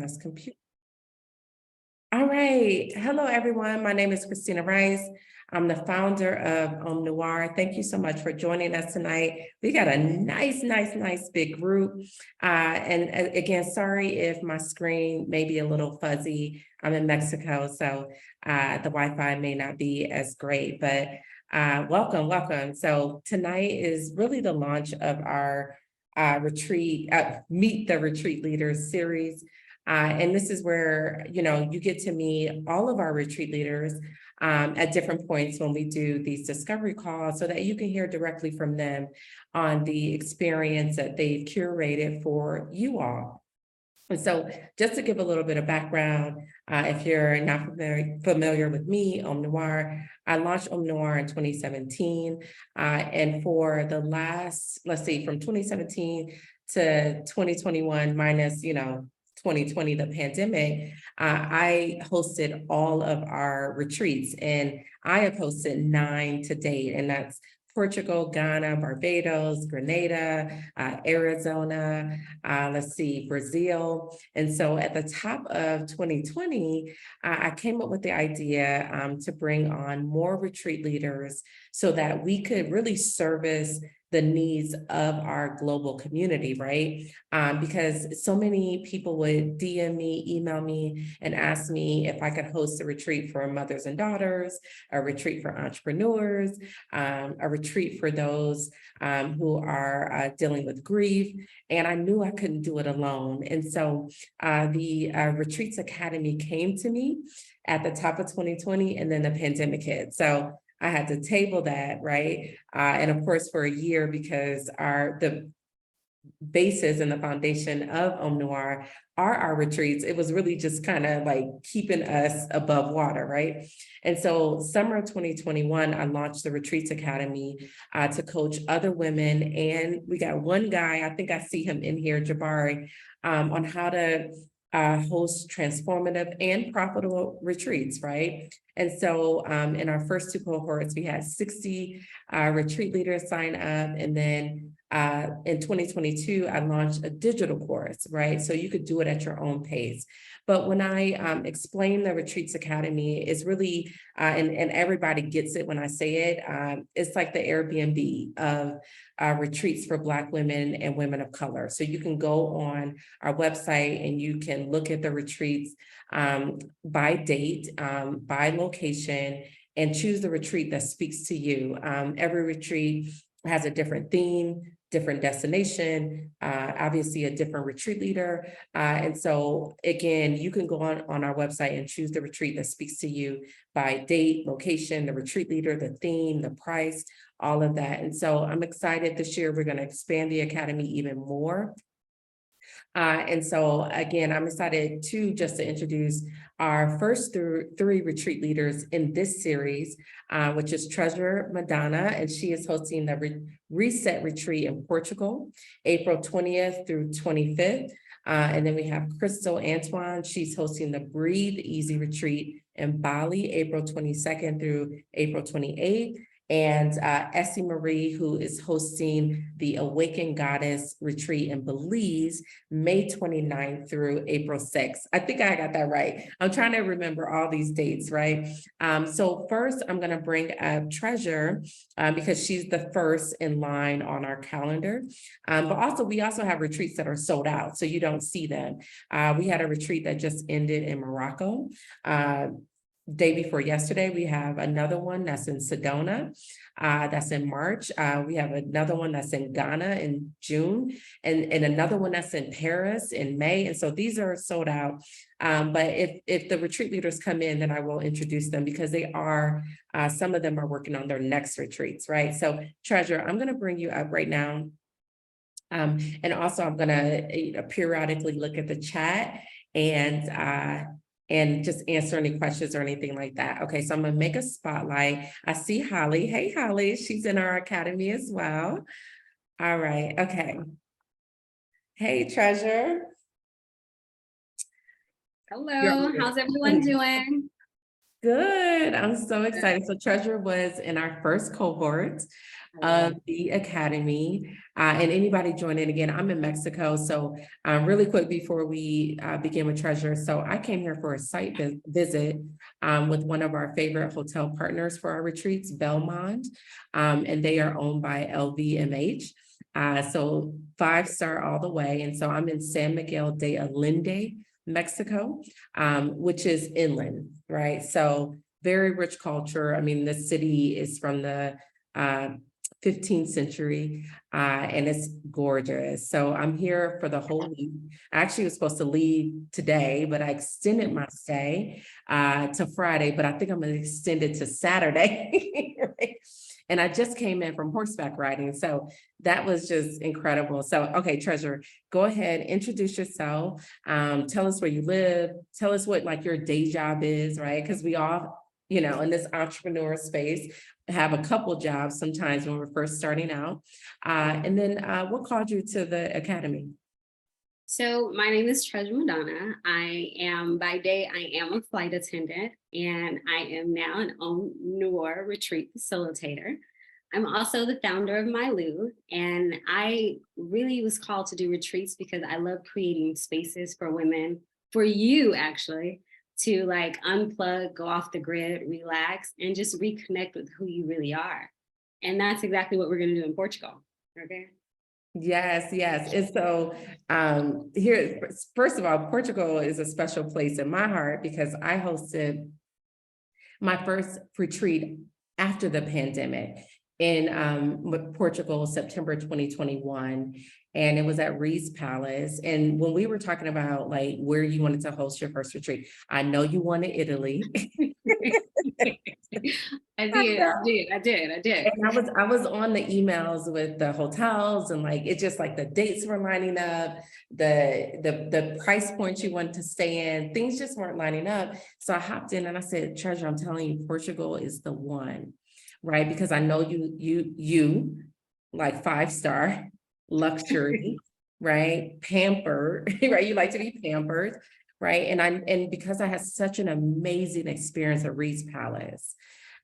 Clubhouse computer. All right. Hello, everyone. My name is Christina Rice. I'm the founder of OMNoire. Thank you so much for joining us tonight. We got a nice big group. And again, sorry if my screen may be a little fuzzy. I'm in Mexico, so the Wi-Fi may not be as great, but welcome. So tonight is really the launch of our retreat, Meet the Retreat Leaders series. And this is where, you get to meet all of our retreat leaders at different points when we do these discovery calls so that you can hear directly from them on the experience that they've curated for you all. And so just to give a little bit of background, if you're not familiar with me, OMNoire, I launched OMNoire in 2017. And for the last, from 2017 to 2021 minus, 2020, the pandemic, I hosted all of our retreats, and I have hosted 9 to date, and that's Portugal, Ghana, Barbados, Grenada, Arizona, Brazil. And so at the top of 2020, I came up with the idea to bring on more retreat leaders so that we could really service the needs of our global community, right? Because so many people would DM me, email me, and ask me if I could host a retreat for mothers and daughters, a retreat for entrepreneurs, a retreat for those who are dealing with grief. And I knew I couldn't do it alone. And so the Retreats Academy came to me at the top of 2020, and then the pandemic hit. So I had to table that, right? And of course, for a year, because the basis and the foundation of OMNoire are our retreats, it was really just kind of like keeping us above water, right? And so summer of 2021, I launched the Retreats Academy to coach other women. And we got one guy, I think I see him in here, Jabari, on how to host transformative and profitable retreats, right? And so in our first 2 cohorts, we had 60 retreat leaders sign up. And then in 2022, I launched a digital course, right? So you could do it at your own pace. But when I explain the Retreats Academy, it's really, and everybody gets it when I say it, it's like the Airbnb of retreats for Black women and women of color. So you can go on our website and you can look at the retreats by date, by location, and choose the retreat that speaks to you. Every retreat has a different theme, different destination, obviously a different retreat leader. And so again, you can go on our website and choose the retreat that speaks to you by date, location, the retreat leader, the theme, the price, all of that. And so I'm excited this year, we're going to expand the Academy even more. And so again, I'm excited just to introduce our first 3 retreat leaders in this series, which is Treasure Madonna, and she is hosting the Reset Retreat in Portugal, April 20th through 25th. And then we have Crystal Antoine. She's hosting the Breathe Easy Retreat in Bali, April 22nd through April 28th. And Essie Marie, who is hosting the Awakened Goddess Retreat in Belize, May 29th through April 6th. I think I got that right. I'm trying to remember all these dates, right? So first, I'm going to bring up Treasure because she's the first in line on our calendar. But also, we also have retreats that are sold out, so you don't see them. We had a retreat that just ended in Morocco. Day before yesterday, we have another one that's in Sedona, that's in March. We have another one that's in Ghana in June, and another one that's in Paris in May. And so these are sold out. But if the retreat leaders come in, then I will introduce them because they are, some of them are working on their next retreats, right? So Treasure, I'm going to bring you up right now. And also I'm going to periodically look at the chat and just answer any questions or anything like that. Okay, so I'm gonna make a spotlight. I see Holly. Hey, Holly, she's in our academy as well. All right, okay. Hey, Treasure. Hello, how's everyone doing? Good. I'm so excited. So Treasure was in our first cohort of the Academy. And anybody joining again, I'm in Mexico. So really quick before we begin with Treasure. So I came here for a site visit with one of our favorite hotel partners for our retreats, Belmond. And they are owned by LVMH. So 5-star all the way. And so I'm in San Miguel de Allende, Mexico, which is inland, right? So very rich culture. I mean, the city is from the 15th century, and it's gorgeous. So I'm here for the whole week. I actually was supposed to leave today, but I extended my stay to Friday, but I think I'm gonna extend it to Saturday. Right? And I just came in from horseback riding. So that was just incredible. So, okay, Treasure, go ahead, introduce yourself. Tell us where you live. Tell us what like your day job is, right? Because we all, you know, in this entrepreneur space, have a couple jobs sometimes when we're first starting out. And then what called you to the Academy? So my name is Treasure Madonna. By day, I am a flight attendant, and I am now an OMNoire retreat facilitator. I'm also the founder of MyLou, and I really was called to do retreats because I love creating spaces for women, for you actually, to like unplug, go off the grid, relax, and just reconnect with who you really are. And that's exactly what we're going to do in Portugal. Okay. Yes, yes. And so here, first of all, Portugal is a special place in my heart because I hosted my first retreat after the pandemic in Portugal, September 2021. And it was at Reed's Palace. And when we were talking about like where you wanted to host your first retreat, I know you wanted Italy. I did. And I was on the emails with the hotels and like it just like the dates were lining up, the price points you wanted to stay in, things just weren't lining up. So I hopped in and I said, Treasure, I'm telling you, Portugal is the one, right? Because I know you like 5-star luxury, right? Pampered, right? You like to be pampered, right? And because I had such an amazing experience at Reed's Palace.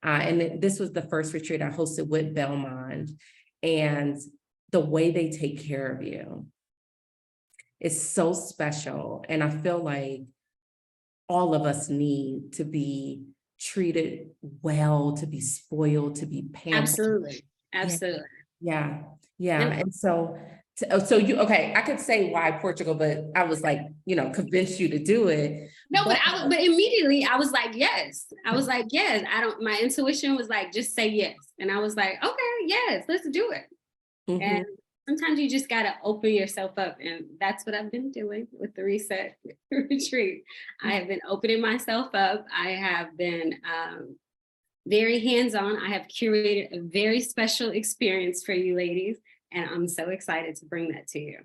And this was the first retreat I hosted with Belmond, and the way they take care of you is so special. And I feel like all of us need to be treated well, to be spoiled, to be pampered. Absolutely. Absolutely. Yeah. Yeah. And so you, okay, I could say why Portugal, but I was like, you know, convince you to do it. No, but immediately I was like, yes. I was like, yes. My intuition was like, just say yes. And I was like, okay, yes, let's do it. Mm-hmm. And sometimes you just got to open yourself up. And that's what I've been doing with the Reset Retreat. I have been opening myself up. I have been very hands-on. I have curated a very special experience for you ladies. And I'm so excited to bring that to you.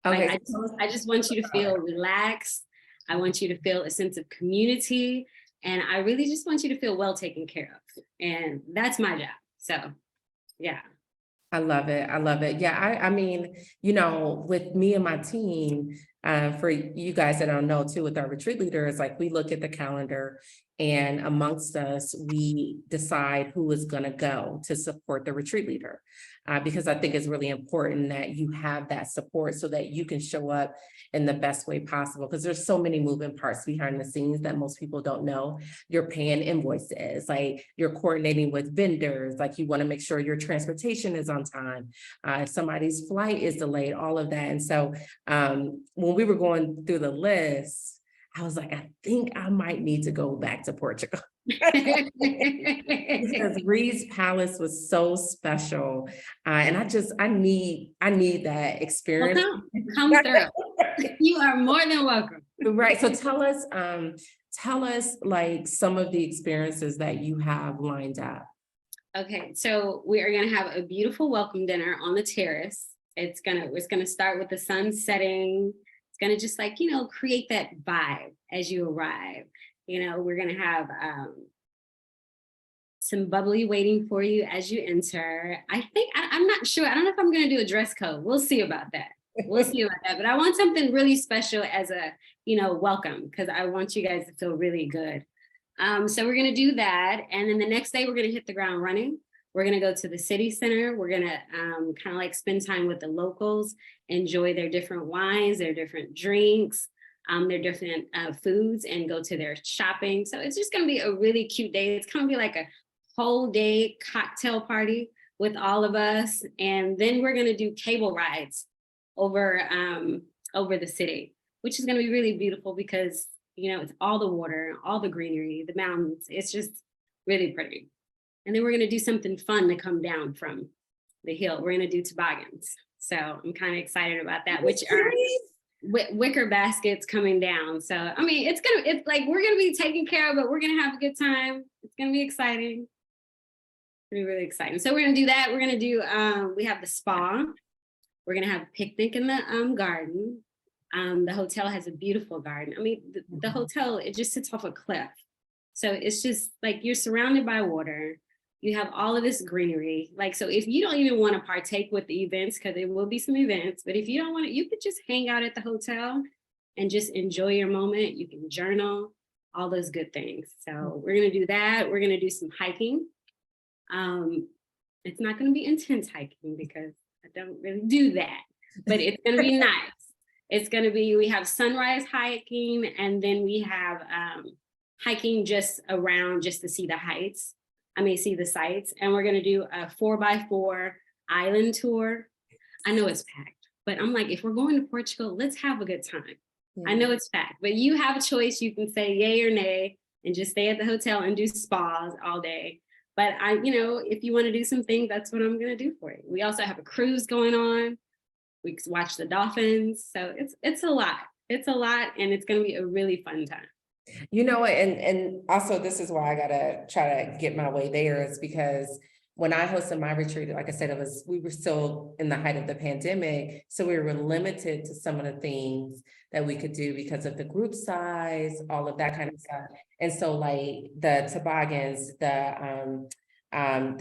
Okay. Like, I just want you to feel relaxed. I want you to feel a sense of community. And I really just want you to feel well taken care of. And that's my job. So, yeah. I love it. I love it. Yeah, I mean, you know, with me and my team, for you guys that don't know too, with our retreat leaders, like we look at the calendar and amongst us, we decide who is going to go to support the retreat leader. Because I think it's really important that you have that support so that you can show up in the best way possible. Because there's so many moving parts behind the scenes that most people don't know. You're paying invoices, like you're coordinating with vendors, like you want to make sure your transportation is on time. If somebody's flight is delayed, all of that. And so when we were going through the list, I was like, I think I might need to go back to Portugal. Because Reed's Palace was so special. And I need that experience. Well, come through. You are more than welcome. Right. So tell us like some of the experiences that you have lined up. Okay. So we are going to have a beautiful welcome dinner on the terrace. It's gonna start with the sun setting. It's gonna just like, you know, create that vibe as you arrive. You know, we're gonna have some bubbly waiting for you as you enter. I'm not sure. I don't know if I'm gonna do a dress code. We'll see about that. But I want something really special as a, you know, welcome, because I want you guys to feel really good So we're going to do that. And then the next day we're going to hit the ground running. We're going to go to the city center. We're going to kind of like spend time with the locals, enjoy their different wines, their different drinks, their different foods, and go to their shopping. So it's just going to be a really cute day. It's going to be like a whole day cocktail party with all of us. And then we're going to do cable rides over the city, which is going to be really beautiful because, you know, it's all the water, all the greenery, the mountains. It's just really pretty. And then we're going to do something fun to come down from the hill. We're going to do toboggans. So I'm kind of excited about that, which are wicker baskets coming down. So, I mean, it's like, we're going to be taken care of, but we're going to have a good time. It's going to be exciting. It's going to be really exciting. So we're going to do that. We're going to do, we have the spa. We're going to have a picnic in the garden. The hotel has a beautiful garden. I mean, the hotel, it just sits off a cliff. So it's just like you're surrounded by water. You have all of this greenery. Like, so if you don't even want to partake with the events, because there will be some events, but if you don't want to, you could just hang out at the hotel and just enjoy your moment. You can journal, all those good things. So we're going to do that. We're going to do some hiking. It's not going to be intense hiking because I don't really do that, but it's going to be nice. It's going to be, we have sunrise hiking, and then we have hiking just around just to see the heights. See the sights, and we're going to do a 4x4 island tour. I know it's packed, but I'm like, if we're going to Portugal, let's have a good time. Yeah. I know it's packed, but you have a choice. You can say yay or nay and just stay at the hotel and do spas all day. But if you want to do some things, that's what I'm going to do for you. We also have a cruise going on. We watch the dolphins. So it's a lot. It's a lot, and it's going to be a really fun time. And also this is why I gotta try to get my way there, is because when I hosted my retreat, like I said, we were still in the height of the pandemic. So we were limited to some of the things that we could do because of the group size, all of that kind of stuff. And so like the toboggans, there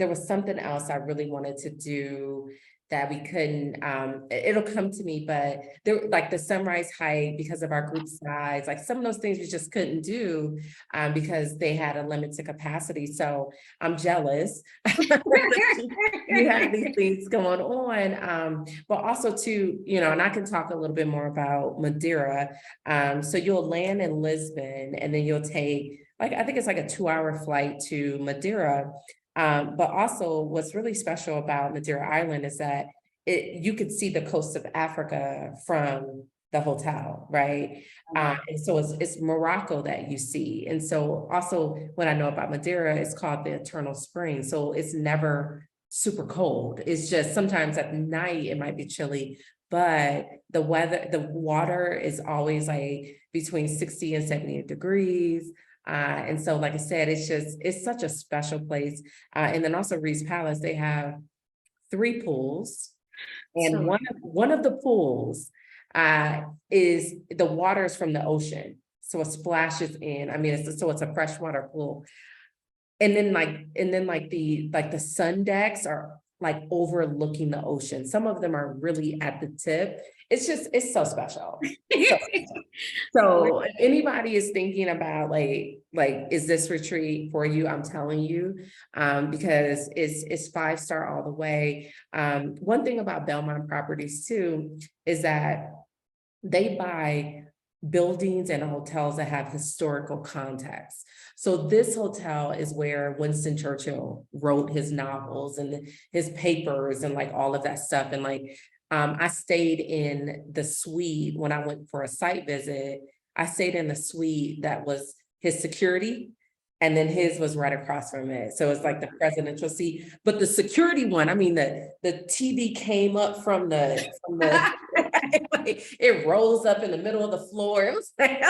was something else I really wanted to do that we couldn't, it'll come to me, but there, like the sunrise hike, because of our group size, like some of those things we just couldn't do because they had a limited capacity. So I'm jealous. You have these things going on, but also too, and I can talk a little bit more about Madeira. So you'll land in Lisbon, and then you'll take, I think it's like a 2-hour flight to Madeira. But also what's really special about Madeira Island is that you could see the coast of Africa from the hotel, right? And so it's Morocco that you see. And so also what I know about Madeira is called the Eternal Spring. So it's never super cold. It's just sometimes at night it might be chilly, but the water is always like between 60 and 70 degrees. And so, like I said, it's such a special place. And then also Reed's Palace, they have 3 pools, and one of the pools is the water is from the ocean, so it splashes in. It's a freshwater pool, and then the sun decks are like overlooking the ocean. Some of them are really at the tip. It's so special. So if anybody is thinking about like, is this retreat for you? I'm telling you, because it's 5-star all the way. One thing about Belmont Properties too, is that they buy buildings and hotels that have historical context. So this hotel is where Winston Churchill wrote his novels and his papers and like all of that stuff. And I stayed in the suite when I went for a site visit. I stayed in the suite that was his security, and then his was right across from it. So it's like the presidential seat, but the security one, the TV came up from the it rolls up in the middle of the floor. It was like,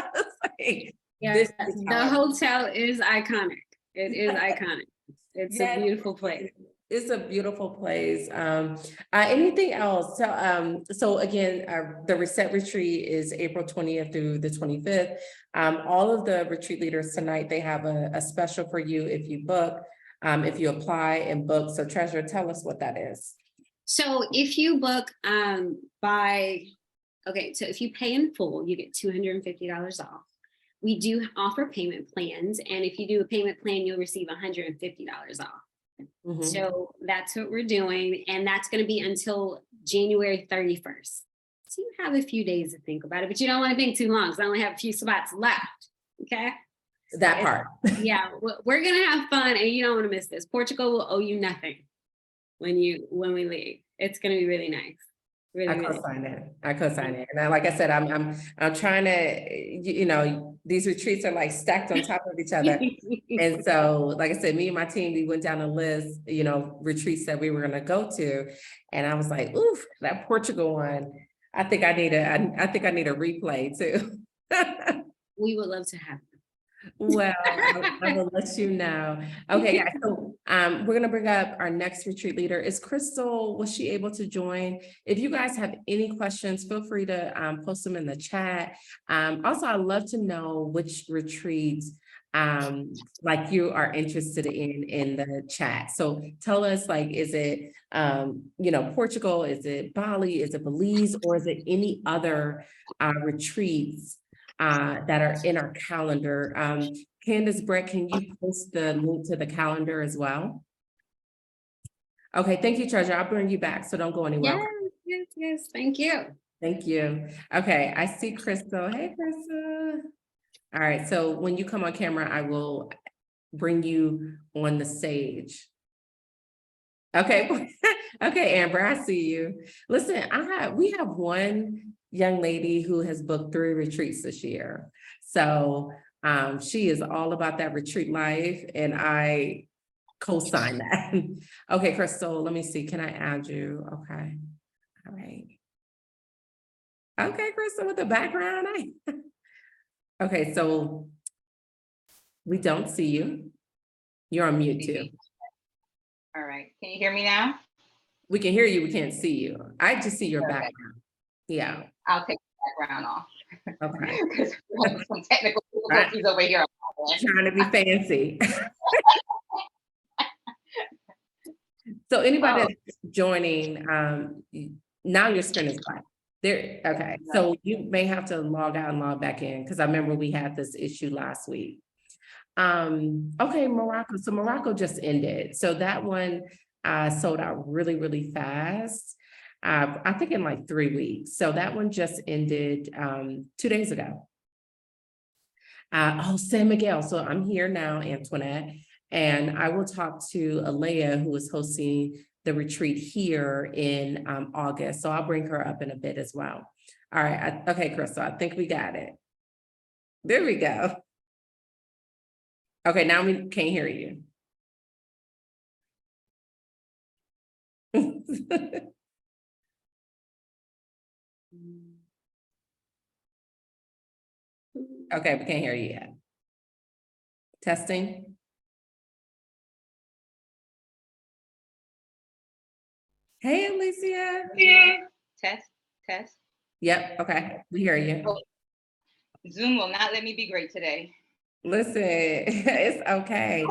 the hotel is iconic. It is iconic. It's a beautiful place. It's a beautiful place. Anything else? So again, the Reset Retreat is April 20th through the 25th. All of the retreat leaders tonight, they have a special for you if you book, if you apply and book. So Treasure, tell us what that is. So if you book so if you pay in full, you get $250 off. we do offer payment plans. And if you do a payment plan, you'll receive $150 off. Mhm. So that's what we're doing. And that's going to be until January 31st. So you have a few days to think about it, but you don't want to think too long because I only have a few spots left. Okay. That part. Yeah, we're going to have fun and you don't want to miss this. Portugal will owe you nothing when we leave. It's going to be really nice. Really, I co-sign it. I co-sign it. And like I said, I'm trying to, these retreats are like stacked on top of each other. And so, like I said, me and my team, we went down a list, retreats that we were going to go to. And I was like, oof, that Portugal one, I think I need a replay too. We would love to have you. Well, I will let you know. Okay, guys. So we're gonna bring up our next retreat leader. Is Crystal, was she able to join? If you guys have any questions, feel free to post them in the chat. Also, I'd love to know which retreats like you are interested in the chat. So tell us, like, is it Portugal, is it Bali, is it Belize, or is it any other retreats that are in our calendar? Candace, Brett, can you post the link to the calendar as well? Okay, thank you, Treasure. I'll bring you back, so don't go anywhere. Yes, thank you. Thank you. Okay, I see Crystal. Hey, Crystal. All right, so when you come on camera, I will bring you on the stage. Okay, okay, Amber, I see you. Listen, we have one young lady who has booked 3 retreats this year. So she is all about that retreat life, and I co-sign that. Okay, Crystal, let me see. Can I add you? Okay. All right. Okay, Crystal, with the background. Okay, so we don't see you. You're on mute too. All right. Can you hear me now? We can hear you. We can't see you. I just see your background. Yeah. I'll take the background off. Okay. Because we have some technical difficulties over here. Trying to be fancy. So anybody that's joining, now your screen is black. There. Okay. So you may have to log out and log back in, because I remember we had this issue last week. Okay, Morocco. So Morocco just ended. So that one sold out really, really fast. I think in like 3 weeks. So that one just ended 2 days ago. San Miguel. So I'm here now, Antoinette, and I will talk to Alea, who is hosting the retreat here in August. So I'll bring her up in a bit as well. All right. Okay, Crystal, I think we got it. There we go. Okay, now we can't hear you. Okay, we can't hear you yet. Testing. Hey, Alicia. Yeah. Test. Yep, okay, we hear you. Oh, Zoom will not let me be great today. Listen, it's okay.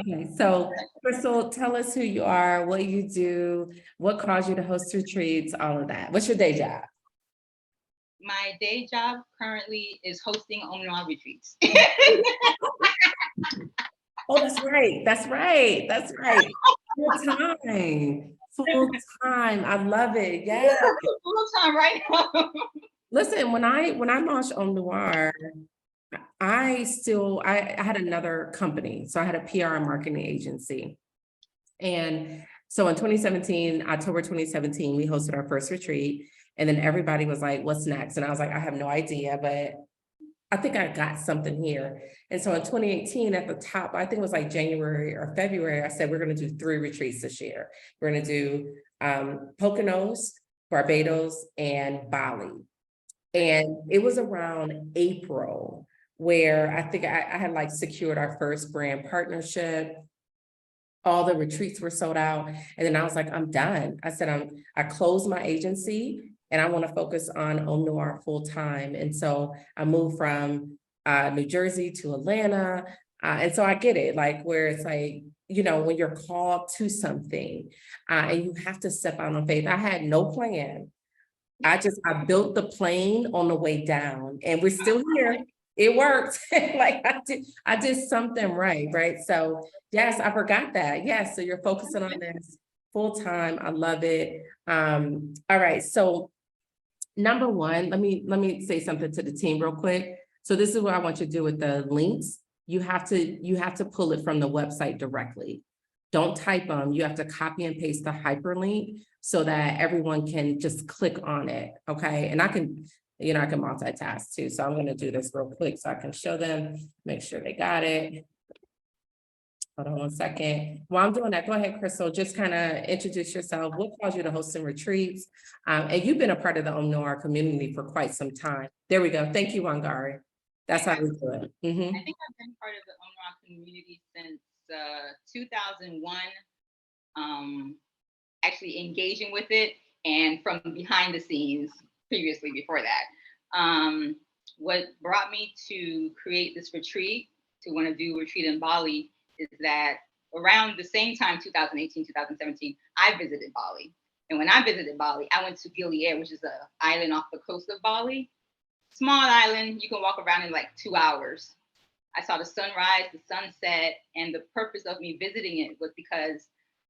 Okay, so Crystal, tell us who you are, what you do, what caused you to host retreats, all of that. What's your day job? My day job currently is hosting OMNoire retreats. Oh, that's right. Full time. I love it. Yeah. Full time right now. Listen, when I launched OMNoire, I had another company. So I had a PR and marketing agency. And so in October 2017, we hosted our first retreat. And then everybody was like, what's next? And I was like, I have no idea, but I think I got something here. And so in 2018, at the top, I think it was like January or February, I said, we're going to do 3 retreats this year. We're going to do Poconos, Barbados, and Bali. And it was around April where I think I had like secured our first brand partnership. All the retreats were sold out. And then I was like, I'm done. I said, I closed my agency and I want to focus on OMNoire full time. And so I moved from New Jersey to Atlanta. And so I get it, like where it's like, when you're called to something and you have to step out on faith. I had no plan. I built the plane on the way down, and we're still here. it worked. Like I did something right? So yes, I forgot that. Yes, so you're focusing on this full time. I love it. All right. So number one, let me say something to the team real quick. So this is what I want you to do with the links. You have to pull it from the website directly. Don't type them. You have to copy and paste the hyperlink so that everyone can just click on it. Okay. And I can multitask too. So I'm going to do this real quick so I can show them, make sure they got it. Hold on one second. While I'm doing that, go ahead, Crystal. Just kind of introduce yourself. What caused you to hosting retreats? And you've been a part of the OMNoire community for quite some time. There we go. Thank you, Wangari. That's how we do it. I think I've been part of the OMNoire community since 2001. Actually engaging with it, and from behind the scenes previously before that. What brought me to create this retreat, to want to do a retreat in Bali, is that around the same time, 2018, 2017, I visited Bali. And when I visited Bali, I went to Gili Air, which is an island off the coast of Bali. Small island, you can walk around in like 2 hours. I saw the sunrise, the sunset, and the purpose of me visiting it was because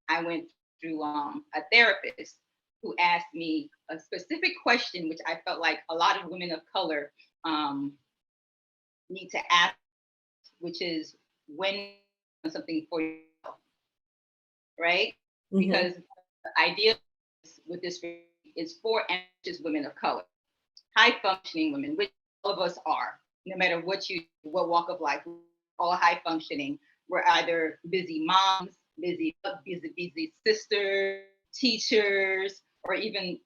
I went through a therapist who asked me a specific question, which I felt like a lot of women of color need to ask, which is when something for yourself, right? Because the idea with this is for ambitious women of color, high functioning women, which all of us are, no matter what walk of life, we're all high functioning. We're either busy moms, busy sisters, teachers, or even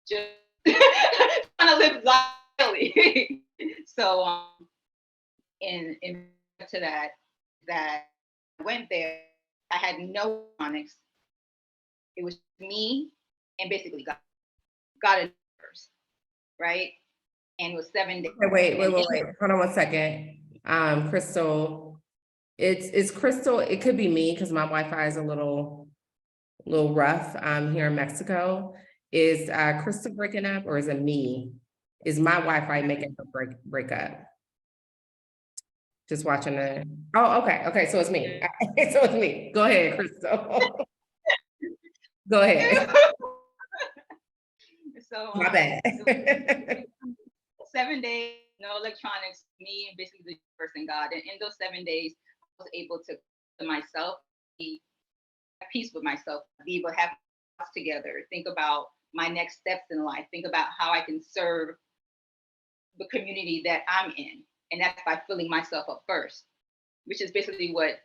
just trying to live lively. So in to that I went there, I had no phonics. It was me and basically God in first, right? And it was 7 days. Wait. Hold on one second. Crystal, it's Crystal. It could be me because my Wi-Fi is a little rough here in Mexico. Is Crystal breaking up, or is it me? Is my Wi-Fi making her break up? Just watching it. Oh, okay. So it's me. So it's me. Go ahead, Crystal. Go ahead. So My bad. 7 days, no electronics, me and basically the person God. And in those 7 days, I was able to myself, be at peace with myself, be able to have thoughts together, think about my next steps in life, think about how I can serve the community that I'm in. And that's by filling myself up first, which is basically what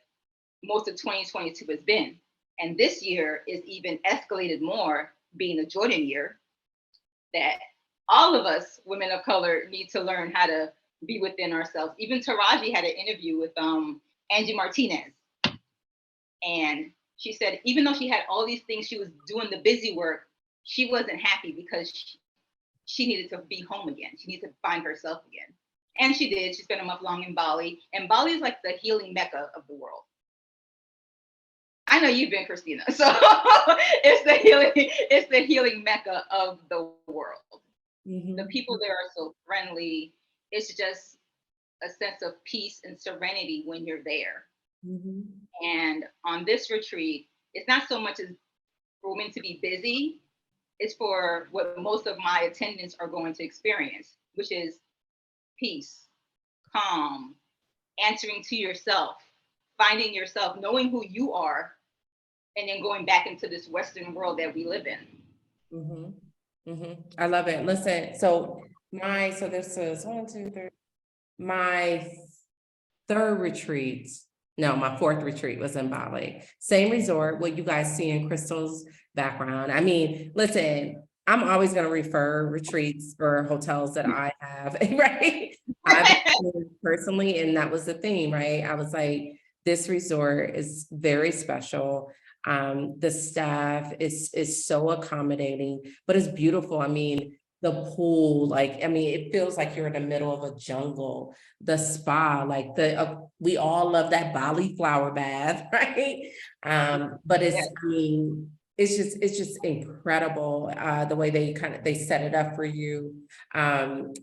most of 2022 has been. And this year is even escalated more, being a Jordan year, that all of us women of color need to learn how to be within ourselves. Even Taraji had an interview with Angie Martinez. And she said, even though she had all these things, she was doing the busy work, she wasn't happy because she needed to be home again. She needed to find herself again. And she did. She spent a month long in Bali. And Bali is like the healing mecca of the world. I know you've been, Christina. So it's the healing mecca of the world. The people there are so friendly. It's just a sense of peace and serenity when you're there. And on this retreat, it's not so much as for women to be busy, it's for what most of my attendants are going to experience, which is peace, calm, answering to yourself, finding yourself, knowing who you are, and then going back into this Western world that we live in. I love it. Listen, so this is 1, 2, 3. My fourth retreat was in Bali. Same resort, what you guys see in Crystal's background. I mean, listen, I'm always going to refer retreats or hotels that I have, right? I've personally, and that was the theme, right? I was like, this resort is very special. The staff is so accommodating, but it's beautiful. I mean, the pool, it feels like you're in the middle of a jungle. The spa, we all love that Bali flower bath, right? But it's just incredible, the way they set it up for you. Abu,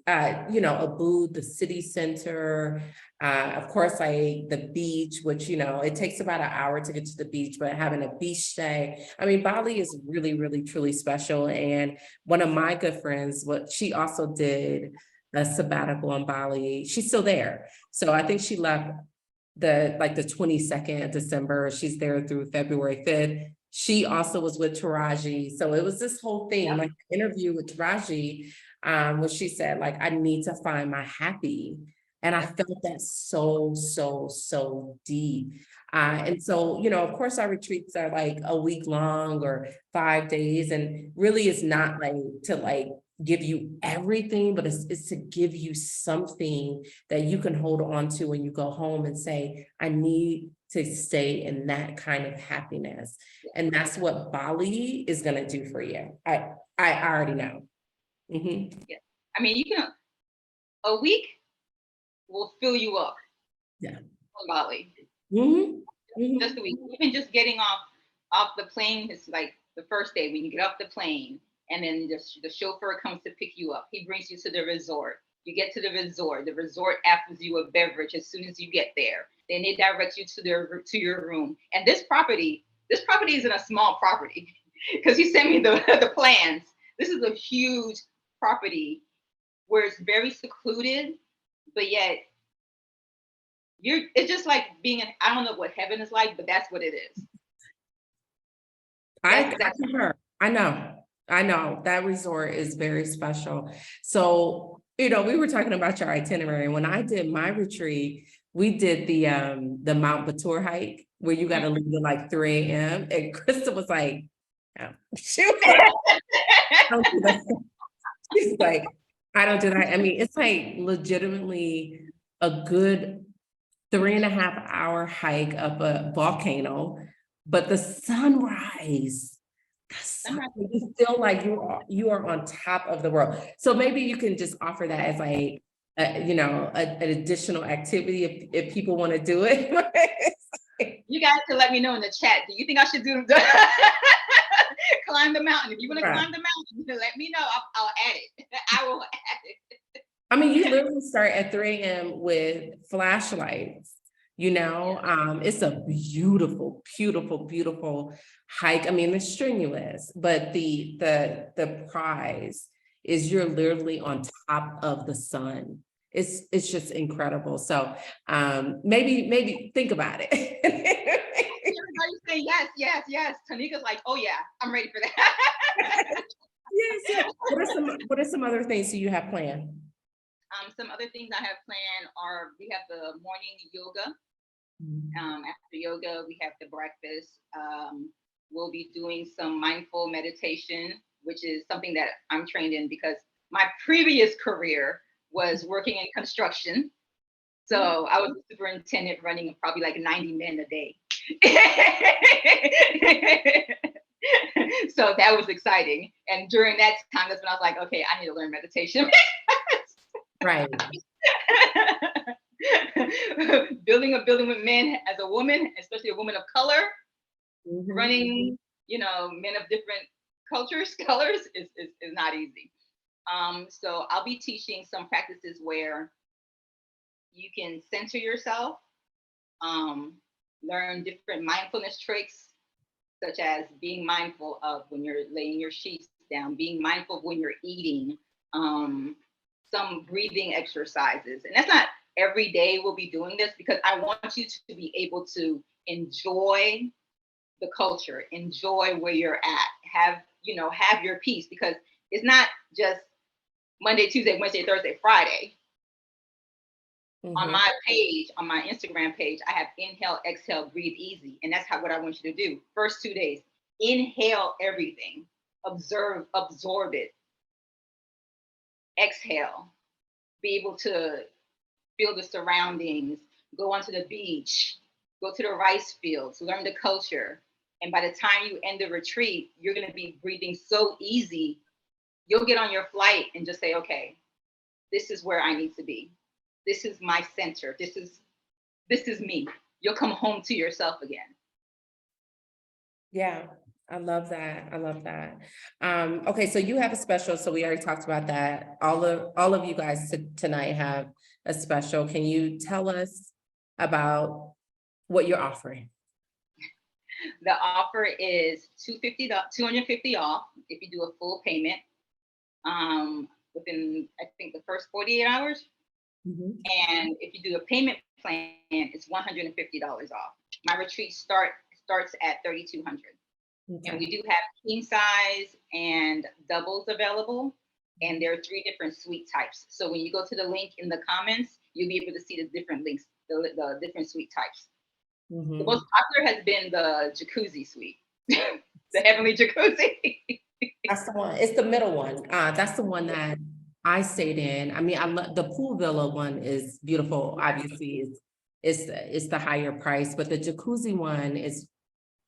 the city center, of course, the beach, which, it takes about an hour to get to the beach, but having a beach day, I mean, Bali is really, really, truly special. And one of my good friends, she also did a sabbatical in Bali. She's still there. So I think she left the 22nd of December. She's there through February 5th. She also was with Taraji. So it was this whole thing, Yep. like the interview with Taraji, where she said, like, I need to find my happy. And I felt that so, so, so deep. And so, of course, our retreats are like a week long or 5 days. And really it's not like to give you everything, but it's to give you something that you can hold on to when you go home and say, I need to stay in that kind of happiness. And that's what Bali is going to do for you. I already know. Mm-hmm. Yeah. I mean, a week will fill you up. Yeah. On Bali. Mm-hmm. Mm-hmm. Just a week. Even just getting off the plane is like the first day when you get off the plane, and then the chauffeur comes to pick you up. He brings you to the resort. You get to the resort. The resort offers you a beverage as soon as you get there. Then they direct you to your room. And this property isn't a small property, because he sent me the plans. This is a huge property where it's very secluded, but yet it's just like being I don't know what heaven is like, but that's what it is. I know that resort is very special. So, we were talking about your itinerary. When I did my retreat, we did the Mount Batur hike where you got to leave at like 3 a.m. And Krista was like, oh. She was like, don't do that. She's like, I don't do that. I mean, it's like legitimately a good 3.5 hour hike up a volcano, but the sunrise, you feel like you are on top of the world. So maybe you can just offer that as like, an additional activity if people want to do it. You guys can let me know in the chat. Do you think I should climb the mountain? If you want to climb the mountain, let me know. I'll add it. I will add it. I mean, you literally start at 3 a.m. with flashlights. It's a beautiful, beautiful, beautiful hike. I mean, it's strenuous, but the prize is you're literally on top of the sun. It's just incredible. So maybe think about it. Everybody's saying yes. Tanika's like, oh yeah, I'm ready for that. Yes. What are some other things that you have planned? Some other things I have planned are, we have the morning yoga. After yoga, we have the breakfast. We'll be doing some mindful meditation, which is something that I'm trained in because my previous career was working in construction. So I was a superintendent running probably like 90 men a day. So that was exciting. And during that time, that's when I was like, okay, I need to learn meditation. Right. Building a building with men as a woman, especially a woman of color, running, men of different colors is not easy. So I'll be teaching some practices where you can center yourself, learn different mindfulness tricks, such as being mindful of when you're laying your sheets down, being mindful of when you're eating, some breathing exercises. And that's not every day we'll be doing this, because I want you to be able to enjoy the culture, enjoy where you're at, have your peace, because it's not just Monday, Tuesday, Wednesday, Thursday, Friday. On my page, on my Instagram page, I have inhale, exhale, breathe easy. And that's what I want you to do. First 2 days, inhale everything, absorb it. Exhale, be able to feel the surroundings, go onto the beach, go to the rice fields, learn the culture. And by the time you end the retreat, you're going to be breathing so easy. You'll get on your flight and just say, okay, this is where I need to be. This is my center. This is me. You'll come home to yourself again. Yeah. I love that. I love that. Okay, so you have a special, so we already talked about that. All of you guys tonight have a special. Can you tell us about what you're offering? The offer is $250 off if you do a full payment within, I think, the first 48 hours. Mhm. And if you do a payment plan, it's $150 off. My retreat starts at $3,200. Okay. And we do have king size and doubles available. And there are 3 different suite types. So when you go to the link in the comments, you'll be able to see the different links, the different suite types. Mhm. The most popular has been the jacuzzi suite, the heavenly jacuzzi. That's the one. It's the middle one. That's the one that I stayed in. I mean, I love the pool villa one is beautiful. Obviously, it's the higher price, but the jacuzzi one is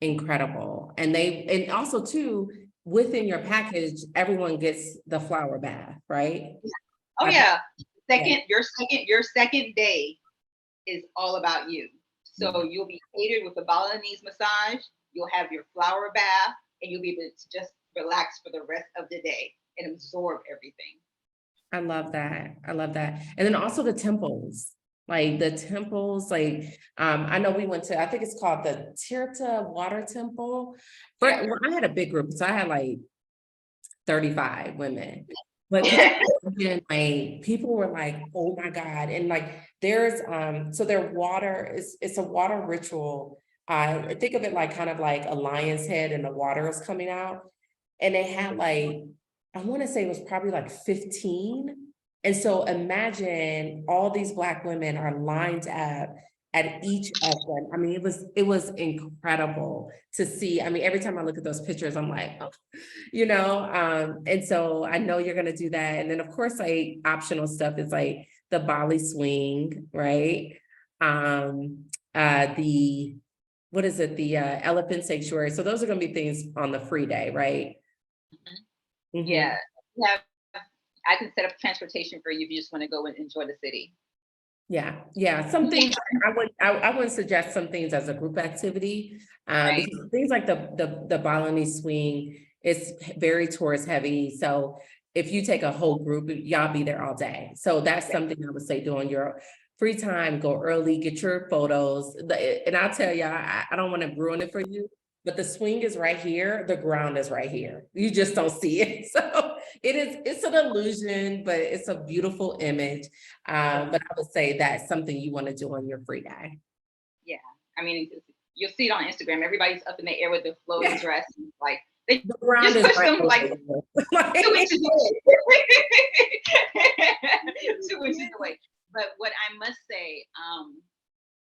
incredible. And also too, within your package, everyone gets the flower bath, right? Oh I- yeah. Yeah. Your second day is all about you. So you'll be catered with a Balinese massage, you'll have your flower bath, and you'll be able to just relax for the rest of the day and absorb everything. I love that. I love that. And then also the temples, like the temples, like, I know we went to, I think it's called the Tirta Water Temple. But well, I had a big group, so I had like 35 women. But again, like people were like, oh my God. And like there's so their water it's a water ritual. I think of it like kind of like a lion's head and the water is coming out. And they had like, I want to say it was probably like 15. And so imagine all these Black women are lined up at each of them. I mean, it was incredible to see. I mean, every time I look at those pictures, I'm like, oh, and so I know you're gonna do that. And then of course, like optional stuff is like the Bali swing, right? The what is it? The elephant sanctuary. So those are gonna be things on the free day, right? Mm-hmm. Yeah. I can set up transportation for you if you just want to go and enjoy the city. Yeah. Some things I would suggest some things as a group activity. Right. Because things like the Balinese swing is very tourist heavy. So if you take a whole group, y'all be there all day. So that's something I would say during your free time, go early, get your photos. And I'll tell you, I don't want to ruin it for you, but the swing is right here, the ground is right here. You just don't see it. So it's an illusion, but it's a beautiful image. But I would say that's something you want to do on your free day. Yeah. I mean, you'll see it on Instagram. Everybody's up in the air with the floating dress. And like they the ground just is push them like 2 inches away. 2 inches away. But what I must say,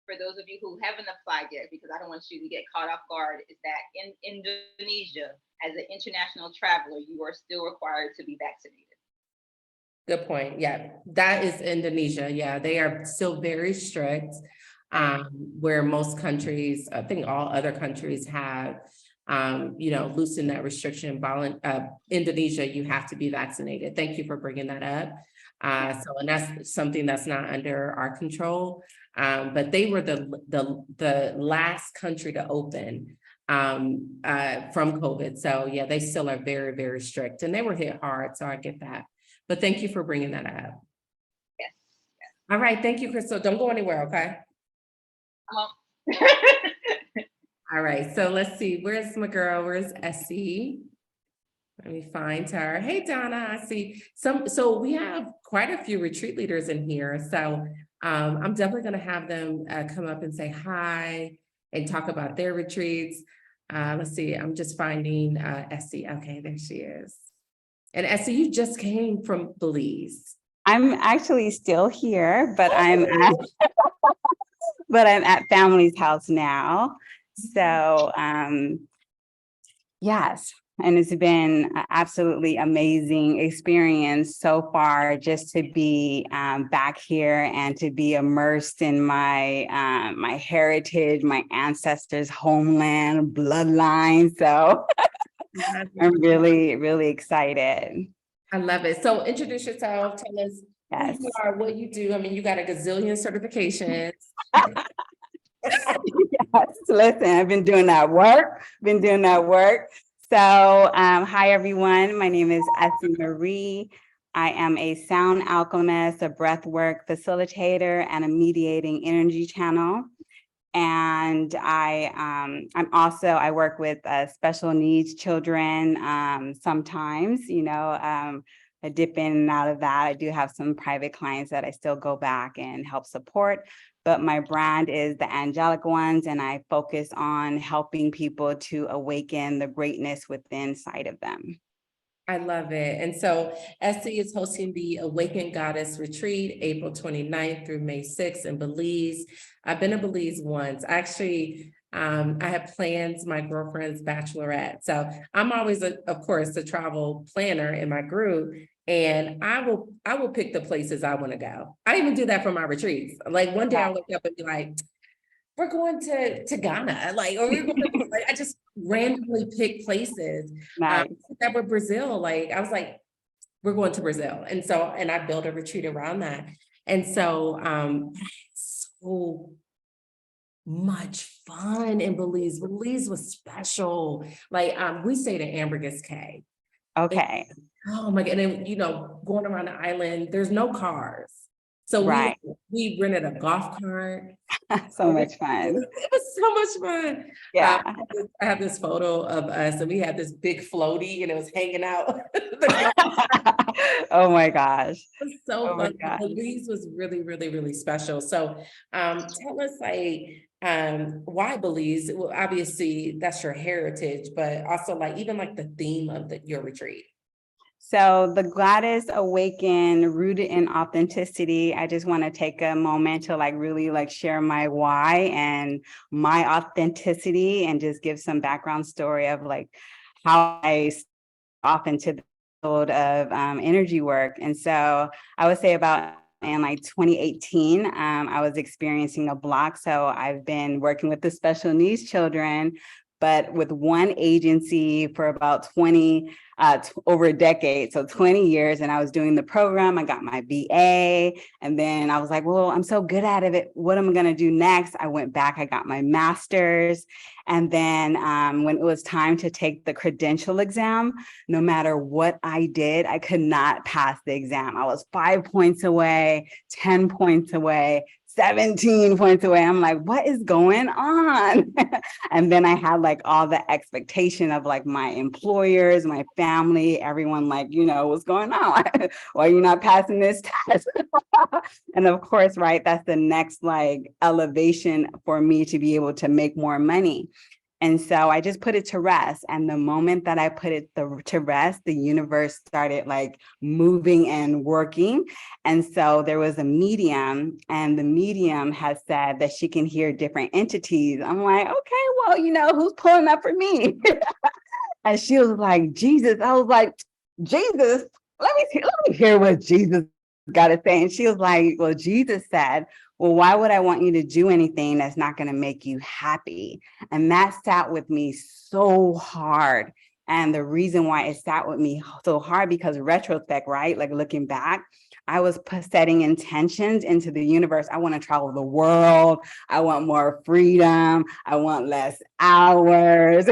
for those of you who haven't applied yet, because I don't want you to get caught off guard, is that in Indonesia, as an international traveler, you are still required to be vaccinated. Good point. Yeah, that is Indonesia. Yeah, they are still very strict. Where most countries, I think all other countries have, loosened that restriction. Indonesia, you have to be vaccinated. Thank you for bringing that up. And that's something that's not under our control. But they were the last country to open from COVID. So yeah, they still are very, very strict, and they were hit hard. So I get that. But thank you for bringing that up. Yes. All right. Thank you, Crystal. Don't go anywhere. Okay. All right. So let's see. Where's my girl? Where's Essie? Let me find her. Hey, Donna. I see so we have quite a few retreat leaders in here. So I'm definitely going to have them come up and say hi and talk about their retreats. Let's see. I'm just finding Essie. Okay, there she is. And Essie, you just came from Belize. I'm actually still here, but I'm at family's house now. So yes, and it's been an absolutely amazing experience so far, just to be back here and to be immersed in my my heritage, my ancestors' homeland, bloodline. So I'm really, really excited. I love it. So introduce yourself. Tell us Yes. who you are, what you do. I mean, you got a gazillion certifications. Yes, listen, I've been doing that work. Hi everyone. My name is Essie Marie. I am a sound alchemist, a breathwork facilitator, and a mediating energy channel. And I work with special needs children. Sometimes, I dip in and out of that. I do have some private clients that I still go back and help support, but my brand is the Angelic Ones, and I focus on helping people to awaken the greatness within inside of them. I love it. And so Essie is hosting the Awakened Goddess Retreat, April 29th through May 6th in Belize. I've been to Belize once. Actually, I have plans, my girlfriend's bachelorette. So I'm always, of course, the travel planner in my group. And I will pick the places I want to go. I even do that for my retreats. Like one day I'll wake up and be like, we're going to Ghana, or we're going to, I just randomly pick places. Nice. That were Brazil, I was like, we're going to Brazil. And I built a retreat around that. And so, so much fun in Belize. Belize was special. We stayed at Ambergris Cay. Okay. Oh my God. And then, going around the island, there's no cars. So we rented a golf cart. So much fun. It was so much fun. Yeah. I have this photo of us, and we had this big floaty, and it was hanging out. Oh my gosh. It was so fun. Belize was really, really, really special. So tell us why Belize? Well, obviously that's your heritage, but also even the theme of your retreat. So the Goddess Awaken, rooted in authenticity. I just want to take a moment to really share my why and my authenticity, and just give some background story of how I off into the field of energy work. And so I would say about in 2018, I was experiencing a block. So I've been working with the special needs children, but with one agency for about over a decade, so 20 years. And I was doing the program, I got my BA, and then I was like, well, I'm so good at it. What am I gonna do next? I went back, I got my master's. And then when it was time to take the credential exam, no matter what I did, I could not pass the exam. I was 5 points away, 10 points away, 17 points away. I'm like, what is going on? And then I had all the expectation of my employers, my family, everyone what's going on? Why are you not passing this test? And of course, that's the next elevation for me to be able to make more money. And so I just put it to rest. And the moment that I put it to rest, the universe started moving and working. And so there was a medium, and the medium has said that she can hear different entities. I'm like, okay, well, who's pulling up for me? And she was like, Jesus. I was like, Jesus, let me hear what Jesus got to say. And she was like, well, Jesus said, well, why would I want you to do anything that's not going to make you happy? And that sat with me so hard. And the reason why it sat with me so hard, because retrospect, looking back, I was setting intentions into the universe. I want to travel the world. I want more freedom. I want less hours.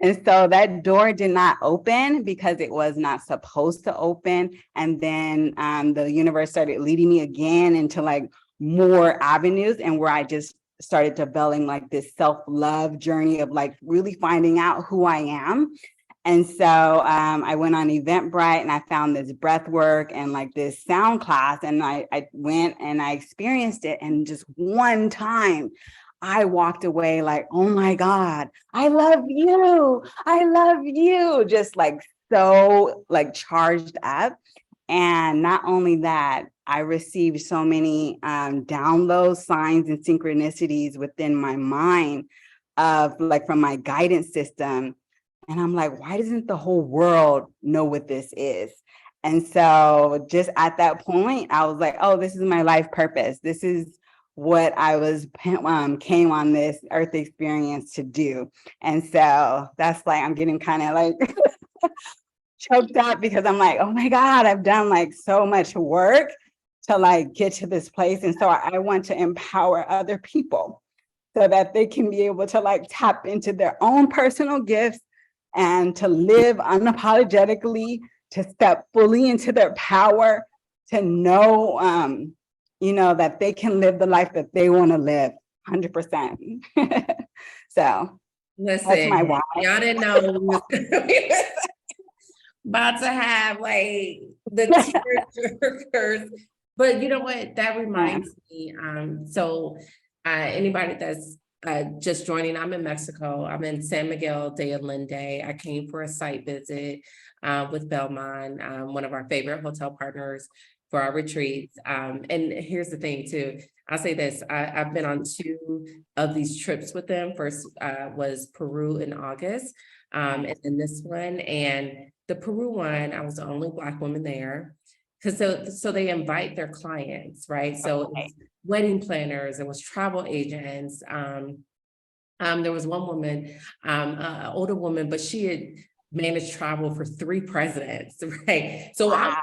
And so that door did not open because it was not supposed to open. And then the universe started leading me again into more avenues, and where I just started developing this self-love journey of really finding out who I am. And so I went on Eventbrite, and I found this breath work and this sound class, and I went and I experienced it. And just one time I walked away oh my God, I love you. I love you. Just so charged up. And not only that, I received so many downloads, signs, and synchronicities within my mind of from my guidance system. And I'm like, why doesn't the whole world know what this is? And so just at that point, I was like, oh, this is my life purpose. This is what I was came on this earth experience to do. And so that's I'm getting kind of choked up, because I'm like, oh my God, I've done so much work to get to this place. And so I want to empower other people so that they can be able to tap into their own personal gifts, and to live unapologetically, to step fully into their power, to know, that they can live the life that they want to live 100%. So that's my Listen, why. y'all didn't know we was about to have like the tearjerkers. But you know what? That reminds me. So anybody that's just joining, I'm in Mexico. I'm in San Miguel de Allende. I came for a site visit with Belmont, one of our favorite hotel partners for our retreats. And here's the thing too. I'll say this, I've been on 2 of these trips with them. First was Peru in August, and then this one. And the Peru one, I was the only Black woman there. Because so they invite their clients, right? So it was wedding planners, it was travel agents. There was one woman, older woman, but she had managed travel for 3 presidents, right? So I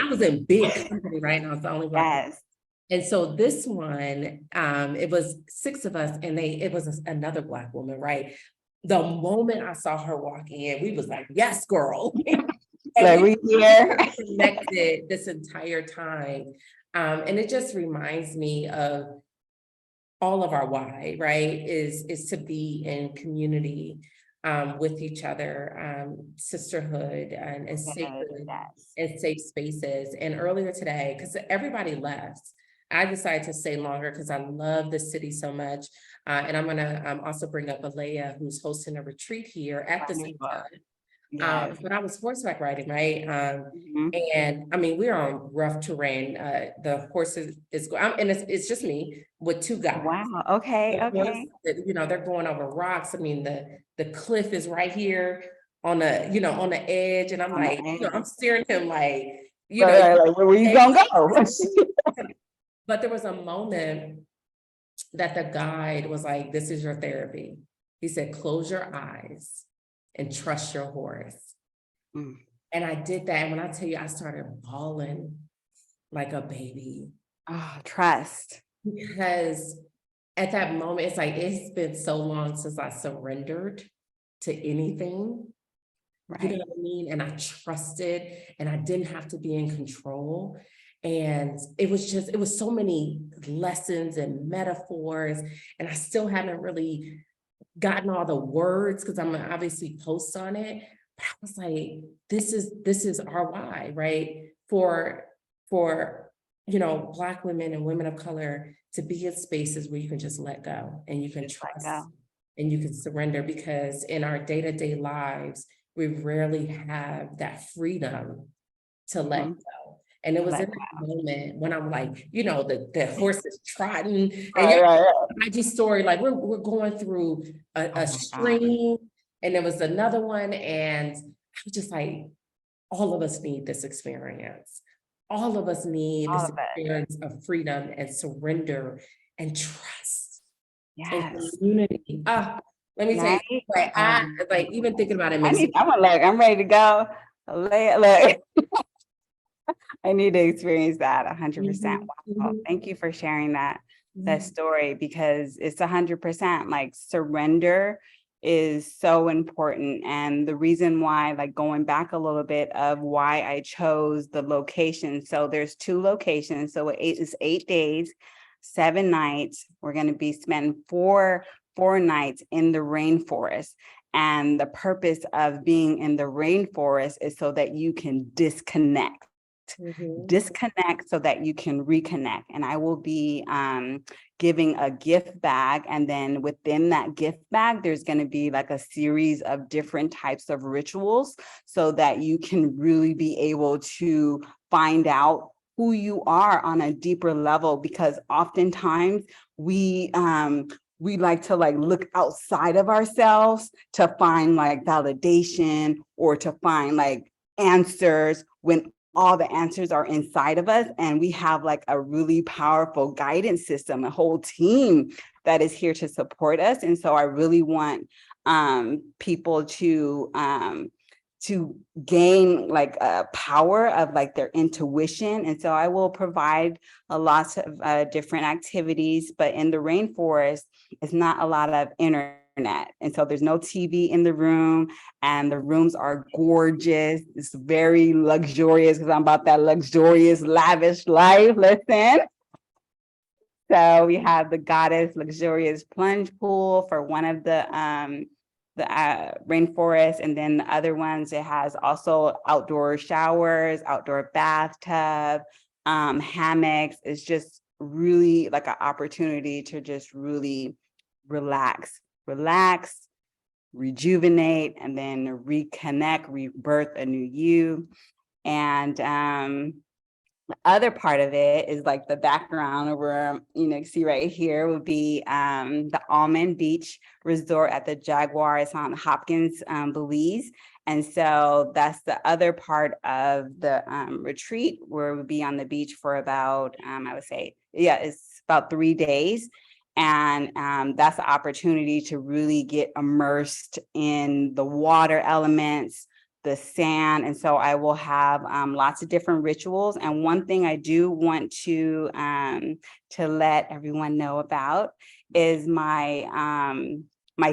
was in big company, right? And I was the only Black. Yes. And so this one, it was 6 of us, and it was another Black woman, right? The moment I saw her walk in, we was like, yes, girl. And we connected this entire time. And it just reminds me of all of our why, right? Is to be in community with each other, sisterhood and sacred and safe spaces. And earlier today, because everybody left, I decided to stay longer because I love the city so much. And I'm gonna also bring up Alea, who's hosting a retreat here at the same time. But I was horseback riding, right? And I mean, we're on rough terrain. The horses and it's just me with 2 guys. Wow. Okay. Okay. They're going over rocks. I mean, the cliff is right here on the edge, and I'm like, I'm steering him like, like, where you gonna go? But there was a moment that the guide was like, "This is your therapy." He said, "Close your eyes and trust your horse." And I did that. And when I tell you, I started bawling like a baby. Oh, trust. Because at that moment, it's like, it's been so long since I surrendered to anything. Right. You know what I mean? And I trusted, and I didn't have to be in control. And it was so many lessons and metaphors. And I still haven't really gotten all the words because I'm gonna obviously post on it. But I was like, this is our why, right? For Black women and women of color to be in spaces where you can just let go and you can trust and you can surrender, because in our day-to-day lives, we rarely have that freedom to let go. And it was in that moment when I'm like, the horse is trotting, and IG story, like we're going through a stream, and there was another one, and I was just like, all of us need this experience. All of us need this experience of freedom and surrender and trust and community. Let me tell you, like even thinking about it makes I'm ready to go. Look. I need to experience that 100%. Wow. Thank you for sharing that story, because it's 100% like surrender is so important. And the reason why, like going back a little bit of why I chose the location. So there's 2 locations. So it's 8 days, 7 nights. We're going to be spending four nights in the rainforest. And the purpose of being in the rainforest is so that you can disconnect. Disconnect so that you can reconnect. And I will be giving a gift bag, and then within that gift bag there's going to be like a series of different types of rituals so that you can really be able to find out who you are on a deeper level, because oftentimes we like to like look outside of ourselves to find like validation or to find like answers, when all the answers are inside of us. And we have like a really powerful guidance system, a whole team that is here to support us. And so I really want people to gain like a power of like their intuition. And so I will provide a lot of different activities, but in the rainforest, it's not a lot of internet. And so there's no TV in the room, and the rooms are gorgeous. It's very luxurious because I'm about that luxurious, lavish life. Listen. So we have the Goddess luxurious plunge pool for one of the rainforest, and then the other ones, it has also outdoor showers, outdoor bathtub, hammocks. It's just really like an opportunity to just really relax, rejuvenate, and then reconnect, rebirth a new you. And the other part of it is like the background where, you see right here would be the Almond Beach Resort at the Jaguar. It's on Hopkins, Belize. And so that's the other part of the retreat, where we'll be on the beach for about, I would say, it's about 3 days. And that's the opportunity to really get immersed in the water elements, the sand. And so I will have lots of different rituals. And one thing I do want to let everyone know about is my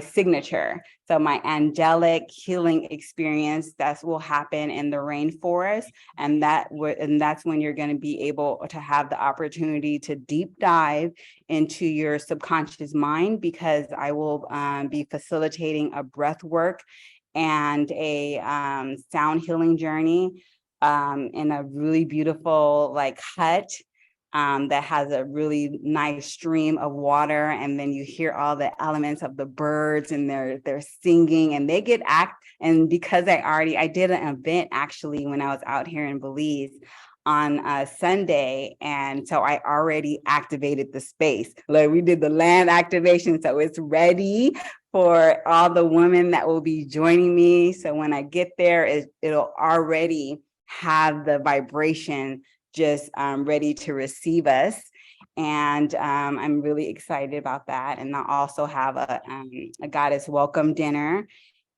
signature. So my angelic healing experience that will happen in the rainforest. And that's when you're going to be able to have the opportunity to deep dive into your subconscious mind, because I will be facilitating a breath work and a sound healing journey in a really beautiful hut that has a really nice stream of water. And then you hear all the elements of the birds, and they're singing, and they get and because I did an event actually when I was out here in Belize on Sunday. And so I already activated the space. Like, we did the land activation. So it's ready for all the women that will be joining me. So when I get there, it'll already have the vibration just ready to receive us. And I'm really excited about that. And I'll also have a goddess welcome dinner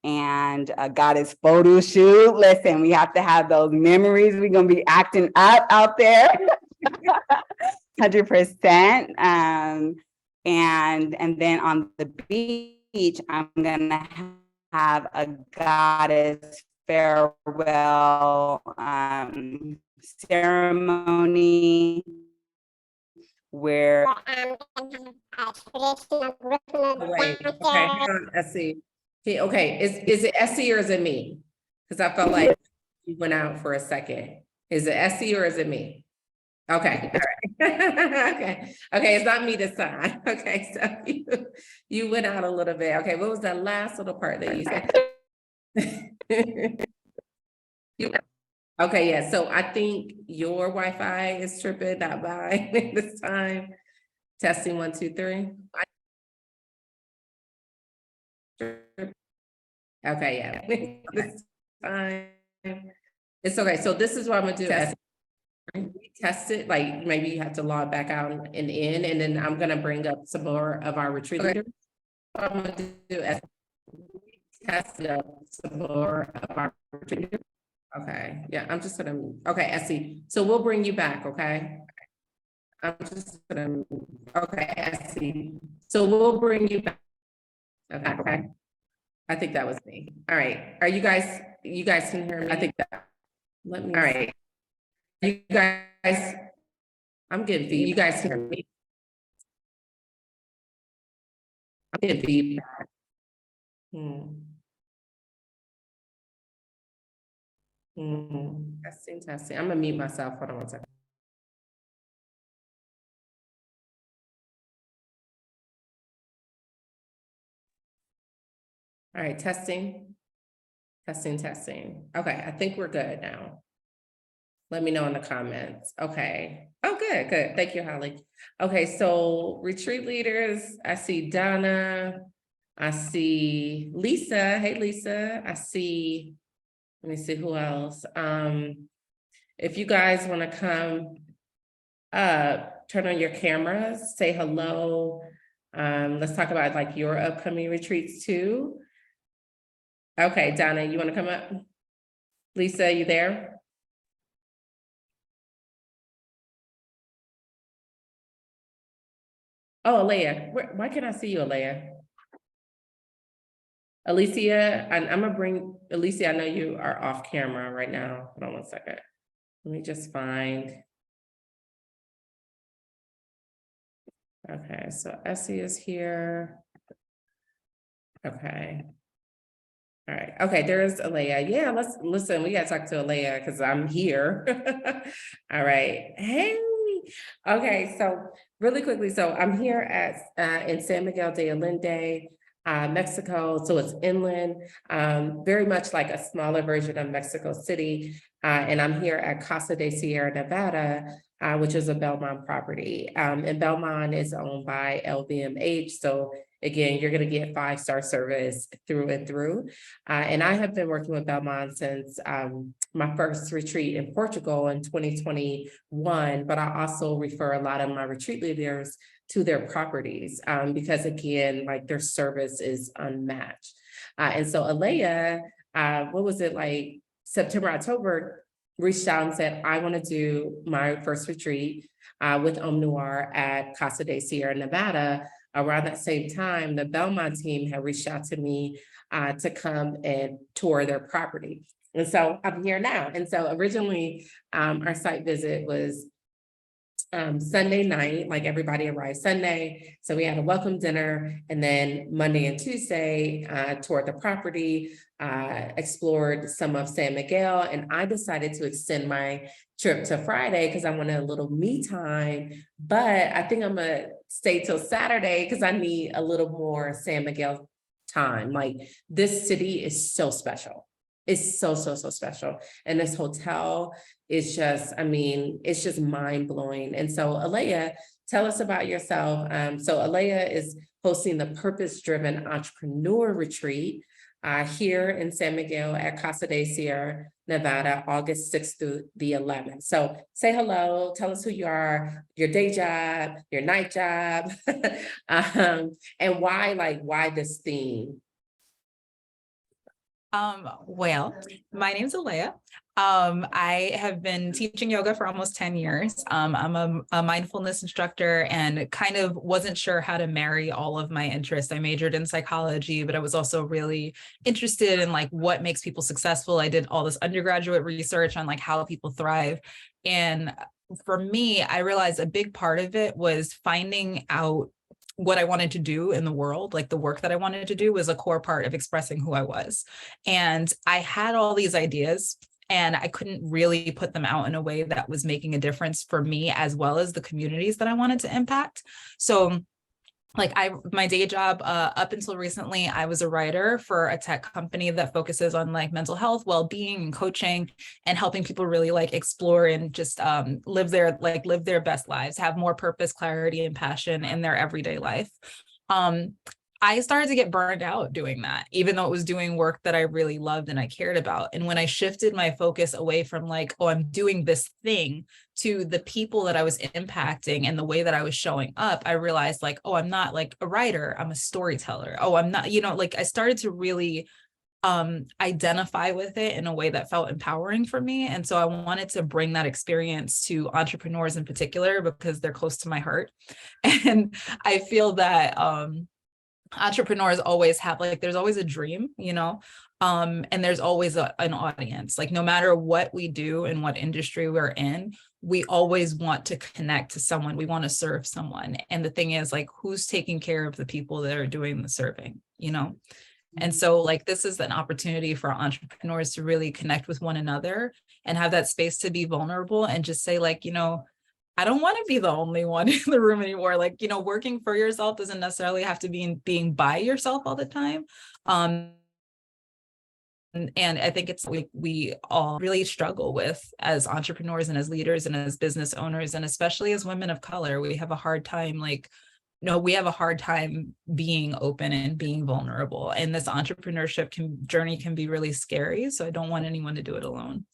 and a goddess photo shoot. Listen, we have to have those memories. We're going to be acting up out there. 100%. And then on the beach, I'm going to have a goddess farewell ceremony where Wait, okay, hang on, Essie. Okay, is it Essie or is it me? Because I felt like you went out for a second. Is it Essie or is it me? Okay, all right. Okay, it's not me this time. Okay, so you went out a little bit. Okay, what was that last little part that you said? Okay, yeah, so I think your Wi-Fi is tripping, not mine this time. Testing 1, 2, 3. Okay, yeah. This time. It's okay. So this is what I'm gonna do. Test it, like maybe you have to log back out and in, and then I'm gonna bring up some more of our retreat leaders. What I'm gonna do is test up some more of our retreat leaders. Okay, yeah, I'm just gonna, okay, Essie, so we'll bring you back, okay? I'm just gonna, okay, Essie, so we'll bring you back. Okay. I think that was me. All right. Are you guys can hear me? I think that, let me, all right. You guys, I'm getting feedback. You guys can hear me? I'm getting feedback. Testing. I'm gonna mute myself. Hold on 1 second. All right, testing. Okay, I think we're good now. Let me know in the comments. Okay. Oh, good. Thank you, Holly. Okay, so retreat leaders, I see Donna. I see Lisa. Hey, Lisa. I see, let me see who else. If you guys want to come up, turn on your cameras, say hello. Let's talk about like your upcoming retreats too. Okay, Donna, you want to come up? Lisa, you there? Oh, Alea, why can't I see you, Alea? Alicia, and I'm gonna bring, Alicia, I know you are off camera right now. Hold on one second. Let me just find. Okay, so Essie is here. Okay. All right. Okay, there's Alea. Yeah, let's listen. We gotta talk to Alea because I'm here. All right. Hey. Okay, so really quickly, so I'm here at in San Miguel de Allende, Mexico. So it's inland, very much like a smaller version of Mexico City. And I'm here at Casa de Sierra Nevada, which is a Belmont property. And Belmont is owned by LVMH. So again, you're going to get 5-star service through and through. And I have been working with Belmont since my first retreat in Portugal in 2021, but I also refer a lot of my retreat leaders to their properties because again, like their service is unmatched. And so Alea, what was it like September, October, reached out and said, I want to do my first retreat with OMNoire at Casa de Sierra Nevada. Around that same time, the Belmont team had reached out to me to come and tour their property. And so I'm here now. And so originally our site visit was Sunday night, like everybody arrived Sunday. So we had a welcome dinner, and then Monday and Tuesday toured the property, explored some of San Miguel, and I decided to extend my trip to Friday because I wanted a little me time, but I think I'm gonna stay till Saturday because I need a little more San Miguel time. Like this city is so special. It's so special. And this hotel is just, I mean, it's just mind blowing. And so Alea, tell us about yourself. So Alea is hosting the Purpose-Driven Entrepreneur Retreat here in San Miguel at Casa de Sierra, Nevada, August 6th through the 11th. So say hello, tell us who you are, your day job, your night job, and why this theme? Well, my name's Alea. I have been teaching yoga for almost 10 years. I'm a mindfulness instructor and kind of wasn't sure how to marry all of my interests. I majored in psychology, but I was also really interested in like what makes people successful. I did all this undergraduate research on like how people thrive. And for me, I realized a big part of it was finding out what I wanted to do in the world, like the work that I wanted to do was a core part of expressing who I was. And I had all these ideas and I couldn't really put them out in a way that was making a difference for me as well as the communities that I wanted to impact. So like my day job up until recently, I was a writer for a tech company that focuses on like mental health, well-being and coaching and helping people really like explore and just live their best lives, have more purpose, clarity, and passion in their everyday life. I started to get burned out doing that, even though it was doing work that I really loved and I cared about. And when I shifted my focus away from like, oh, I'm doing this thing to the people that I was impacting and the way that I was showing up, I realized like, oh, I'm not like a writer, I'm a storyteller. Oh, I'm not, like I started to really identify with it in a way that felt empowering for me. And so I wanted to bring that experience to entrepreneurs in particular because they're close to my heart. And I feel that entrepreneurs always have like, there's always a dream, and there's always an audience. Like no matter what we do and what industry we're in, we always want to connect to someone. We want to serve someone. And the thing is like, who's taking care of the people that are doing the serving, And so like, this is an opportunity for entrepreneurs to really connect with one another and have that space to be vulnerable and just say like, I don't want to be the only one in the room anymore. Like, working for yourself doesn't necessarily have to be being by yourself all the time. And I think it's we all really struggle with as entrepreneurs and as leaders and as business owners, and especially as women of color, we have a hard time we have a hard time being open and being vulnerable. And this entrepreneurship journey can be really scary. So I don't want anyone to do it alone.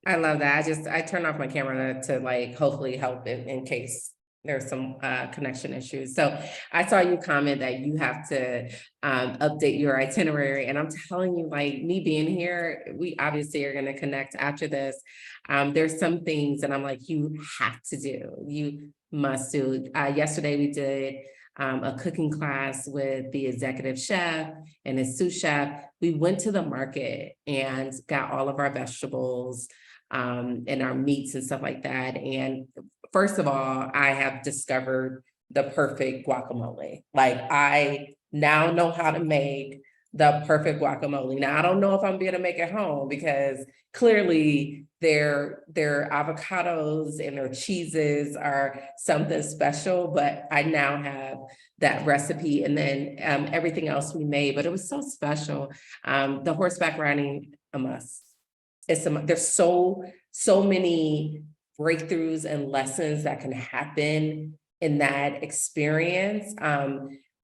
I love that. I turned off my camera to like hopefully help in case there's some connection issues. So I saw you comment that you have to update your itinerary, and I'm telling you, like me being here, we obviously are going to connect after this. There's some things that I'm like, you have to do, you must do. Yesterday we did a cooking class with the executive chef and his sous chef. We went to the market and got all of our vegetables and our meats and stuff like that. And first of all, I have discovered the perfect guacamole. Like, I now know how to make the perfect guacamole. Now, I don't know if I'm going to make it home because clearly their avocados and their cheeses are something special, but I now have that recipe, and then everything else we made, but it was so special. The horseback riding, a must. There's so many breakthroughs and lessons that can happen in that experience.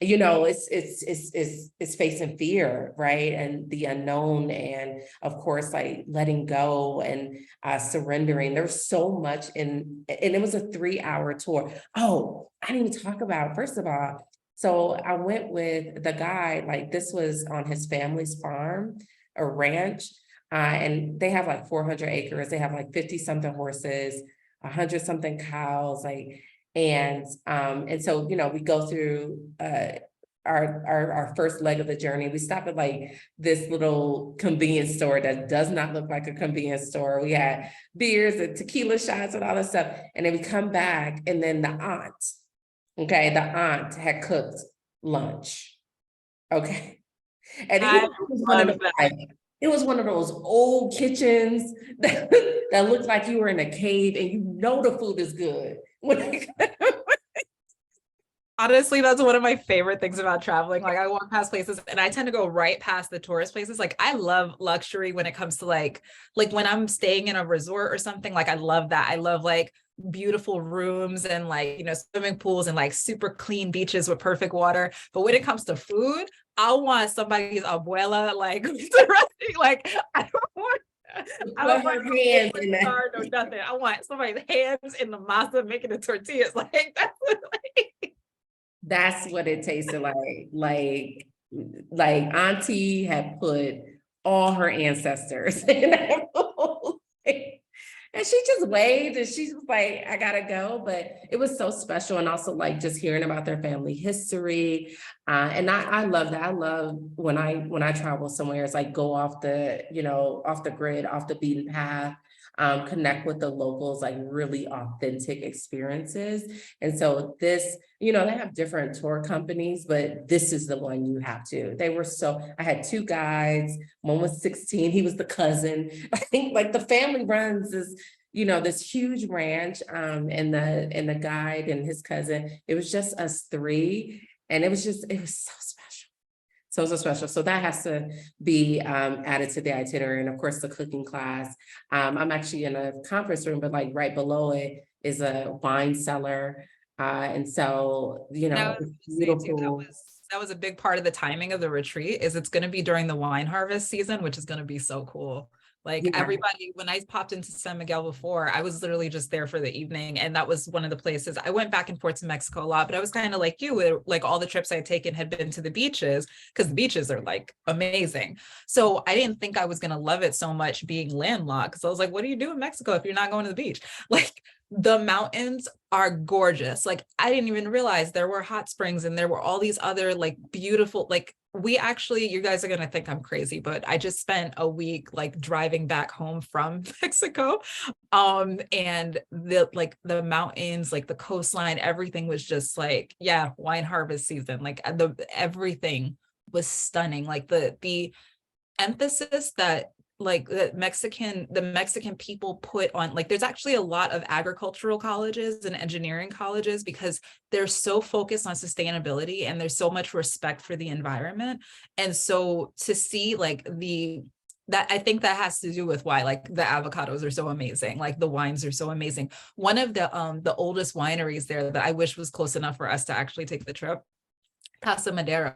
You know, it's facing fear, right? And the unknown, and of course, like letting go and surrendering. There's so much and it was a 3-hour tour. Oh, I didn't even talk about, first of all, so I went with the guy, like this was on his family's farm, a ranch, and they have like 400 acres. They have like 50 something horses, 100 something cows, like. And so, you know, we go through our first leg of the journey. We stop at like this little convenience store that does not look like a convenience store. We had beers and tequila shots and all that stuff. And then we come back, and then the aunt had cooked lunch. Okay. And it was one of those old kitchens that looked like you were in a cave, and you know the food is good. Honestly, that's one of my favorite things about traveling. Like, I walk past places and I tend to go right past the tourist places. Like, I love luxury when it comes to like when I'm staying in a resort or something, like I love that. I love like beautiful rooms and like, you know, swimming pools and like super clean beaches with perfect water. But when it comes to food, I want somebody's abuela, like, like I don't want Her hands in that. or nothing. I want somebody's hands in the masa making the tortillas. Like, that's what it tasted like auntie had put all her ancestors in that bowl. And she just waved and she was like, I gotta go. But it was so special. And also like just hearing about their family history. And I love that. I love when I travel somewhere, it's like go off the, you know, off the grid, off the beaten path, connect with the locals, like really authentic experiences. And so this, you know, they have different tour companies, but this is the one you have to. I had 2 guides, one was 16, he was the cousin. I think like the family runs this, you know, this huge ranch, and the guide and his cousin, it was just us 3. And it was so special. So special. So that has to be added to the itinerary. And of course, the cooking class. I'm actually in a conference room, but like right below it is a wine cellar. And so, you know, it's beautiful. That was a big part of the timing of the retreat, is it's going to be during the wine harvest season, which is going to be so cool. Like everybody, when I popped into San Miguel before, I was literally just there for the evening. And that was one of the places I went back and forth to Mexico a lot, but I was kind of like you, where like all the trips I'd taken had been to the beaches, because the beaches are like amazing. So I didn't think I was going to love it so much being landlocked. Because I was like, what do you do in Mexico if you're not going to the beach? Like, the mountains are gorgeous. Like, I didn't even realize there were hot springs and there were all these other like beautiful, like you guys are going to think I'm crazy, but I just spent a week like driving back home from Mexico. And the mountains, like the coastline, everything was just like, yeah, wine harvest season. Like everything was stunning. Like the emphasis that like the Mexican people put on, like there's actually a lot of agricultural colleges and engineering colleges because they're so focused on sustainability and there's so much respect for the environment. And so to see like that, I think that has to do with why like the avocados are so amazing, like the wines are so amazing. One of the oldest wineries there that I wish was close enough for us to actually take the trip, Casa Madero,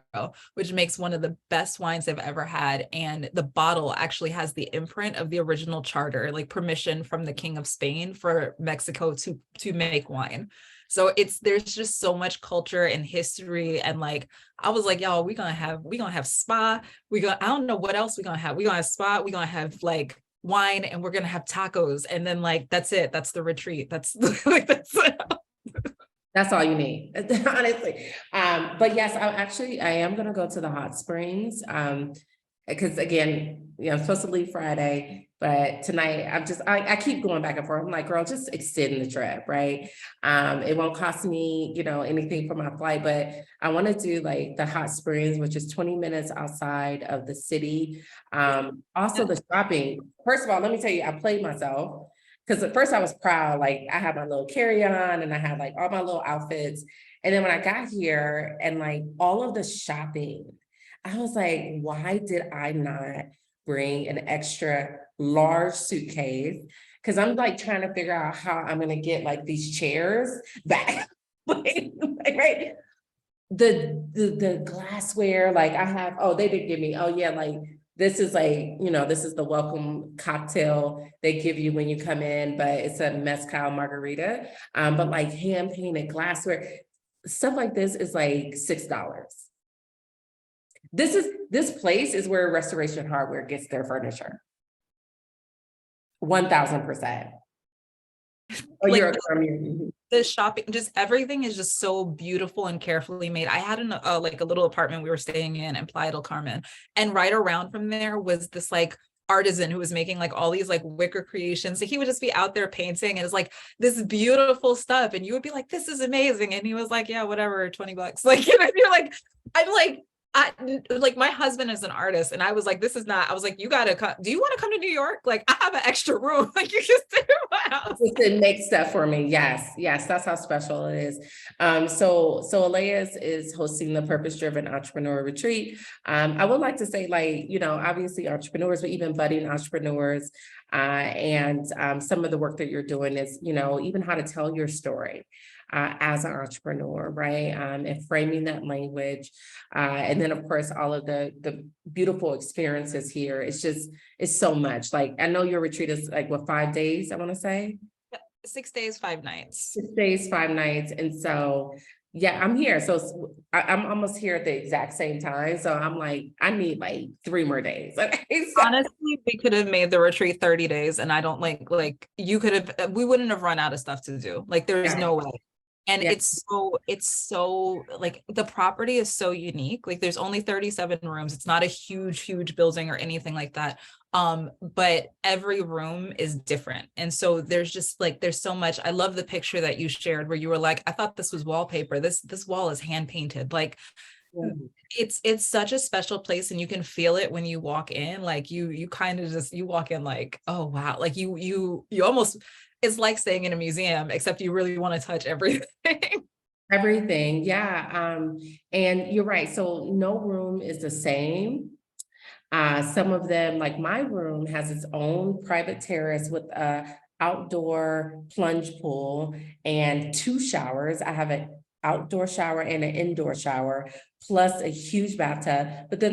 which makes one of the best wines I've ever had. And the bottle actually has the imprint of the original charter, like permission from the King of Spain for Mexico to make wine. So there's just so much culture and history. And like, I was like, y'all, we're gonna have spa. I don't know what else we're gonna have. We're gonna have spa, we're gonna have like wine, and we're gonna have tacos. And then like, that's it. That's the retreat. That's like, that's That's all you need, honestly. But yes, I am gonna go to the hot springs. Because again, I'm supposed to leave Friday, but tonight I keep going back and forth. I'm like, girl, just extend the trip, right? It won't cost me, anything for my flight, but I want to do like the hot springs, which is 20 minutes outside of the city. Also the shopping. First of all, let me tell you, I played myself. Because at first I was proud, like I had my little carry-on and I had like all my little outfits. And then when I got here and like all of the shopping, I was like, why did I not bring an extra large suitcase? Because I'm like trying to figure out how I'm gonna get like these chairs back. Right. The glassware, like I have, they did give me, oh yeah, like this is like, this is the welcome cocktail they give you when you come in, but it's a mezcal margarita. But like hand painted glassware, stuff like this is like $6. This place is where Restoration Hardware gets their furniture. 1000%. Oh, Like, you're the shopping, just everything is just so beautiful and carefully made. I had like a little apartment we were staying in Playa del Carmen, and right around from there was this like artisan who was making like all these like wicker creations. So he would just be out there painting, and it's like this beautiful stuff, and you would be like, this is amazing, and he was like, yeah, whatever, $20. Like, you're like, I'm like, like my husband is an artist, and I was like, this is not, I was like, you gotta come, do you want to come to New York? Like, I have an extra room, like you can stay in my house. It makes stuff for me. Yes, that's how special it is. So Alea is hosting the Purpose Driven Entrepreneur Retreat. I would like to say, like, obviously entrepreneurs, but even budding entrepreneurs, and some of the work that you're doing is, even how to tell your story. As an entrepreneur, right? And framing that language. And then of course, all of the beautiful experiences here. It's so much. Like, I know your retreat is like, what, 5 days, I want to say? 6 days, 5 nights. 6 days, 5 nights. And so, yeah, I'm here. So I'm almost here at the exact same time. So I'm like, I need like 3 more days. Okay, so. Honestly, we could have made the retreat 30 days, and I don't like you could have, we wouldn't have run out of stuff to do. Like, there's no way. And it's so like, the property is so unique. Like, there's only 37 rooms. It's not a huge building or anything like that. But every room is different. And so there's just like, there's so much. I love the picture that you shared where you were like, I thought this was wallpaper. This wall is hand painted. Like, it's such a special place, and you can feel it when you walk in. Like, you kind of just, you walk in like, oh wow, like you almost, it's like staying in a museum, except you really want to touch everything. Everything, yeah. And you're right. So no room is the same. Some of them, like my room, has its own private terrace with a outdoor plunge pool and 2 showers. I have an outdoor shower and an indoor shower, plus a huge bathtub. But then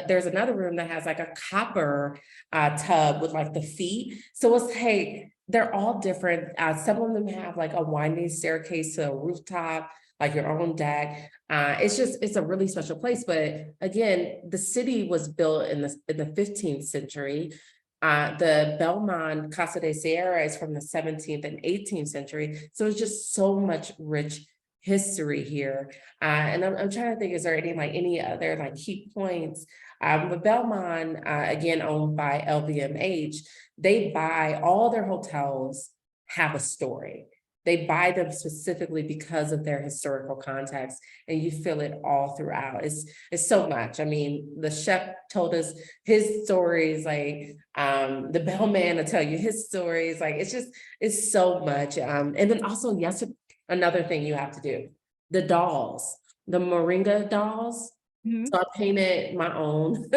there's another room that has like a copper tub with like the feet. So it's, hey, they're all different. Some of them have like a winding staircase to a rooftop, like your own deck. It's a really special place. But again, the city was built in the 15th century. The Belmont Casa de Sierra is from the 17th and 18th century. So it's just so much rich history here. And I'm trying to think, is there any other like key points? But Belmont, again, owned by LVMH, they buy all their hotels have a story. They buy them specifically because of their historical context, and you feel it all throughout. It's so much. I mean, the chef told us his stories, like the bellman will tell you his stories. Like, it's so much. And then also, yes, another thing you have to do, the dolls, the Moringa dolls. Mm-hmm. So I painted my own.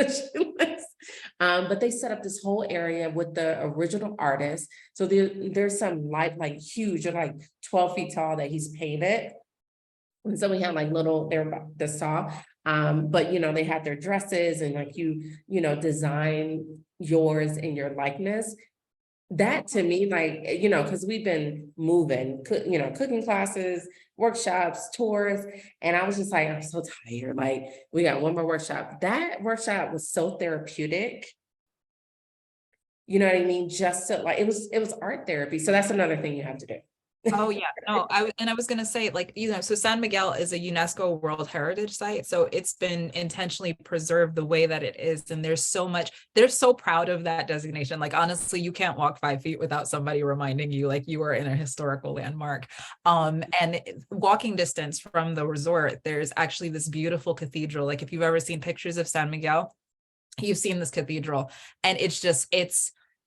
But they set up this whole area with the original artist. So there's some like huge, like 12 feet tall that he's painted. And so we had like they're about this tall. But they had their dresses, and like you design yours in your likeness. That to me, like, because we've been moving, cooking classes, workshops, tours, and I was just like, I'm so tired. Like, we got one more workshop. That workshop was so therapeutic. You know what I mean? Just so, like, it was art therapy. So that's another thing you have to do. Oh yeah, no, I was gonna say, like, so San Miguel is a UNESCO World Heritage Site, so it's been intentionally preserved the way that it is, and there's so much. They're so proud of that designation. Like, honestly, you can't walk 5 feet without somebody reminding you, like, you are in a historical landmark. And walking distance from the resort, there's actually this beautiful cathedral. Like, if you've ever seen pictures of San Miguel, you've seen this cathedral, and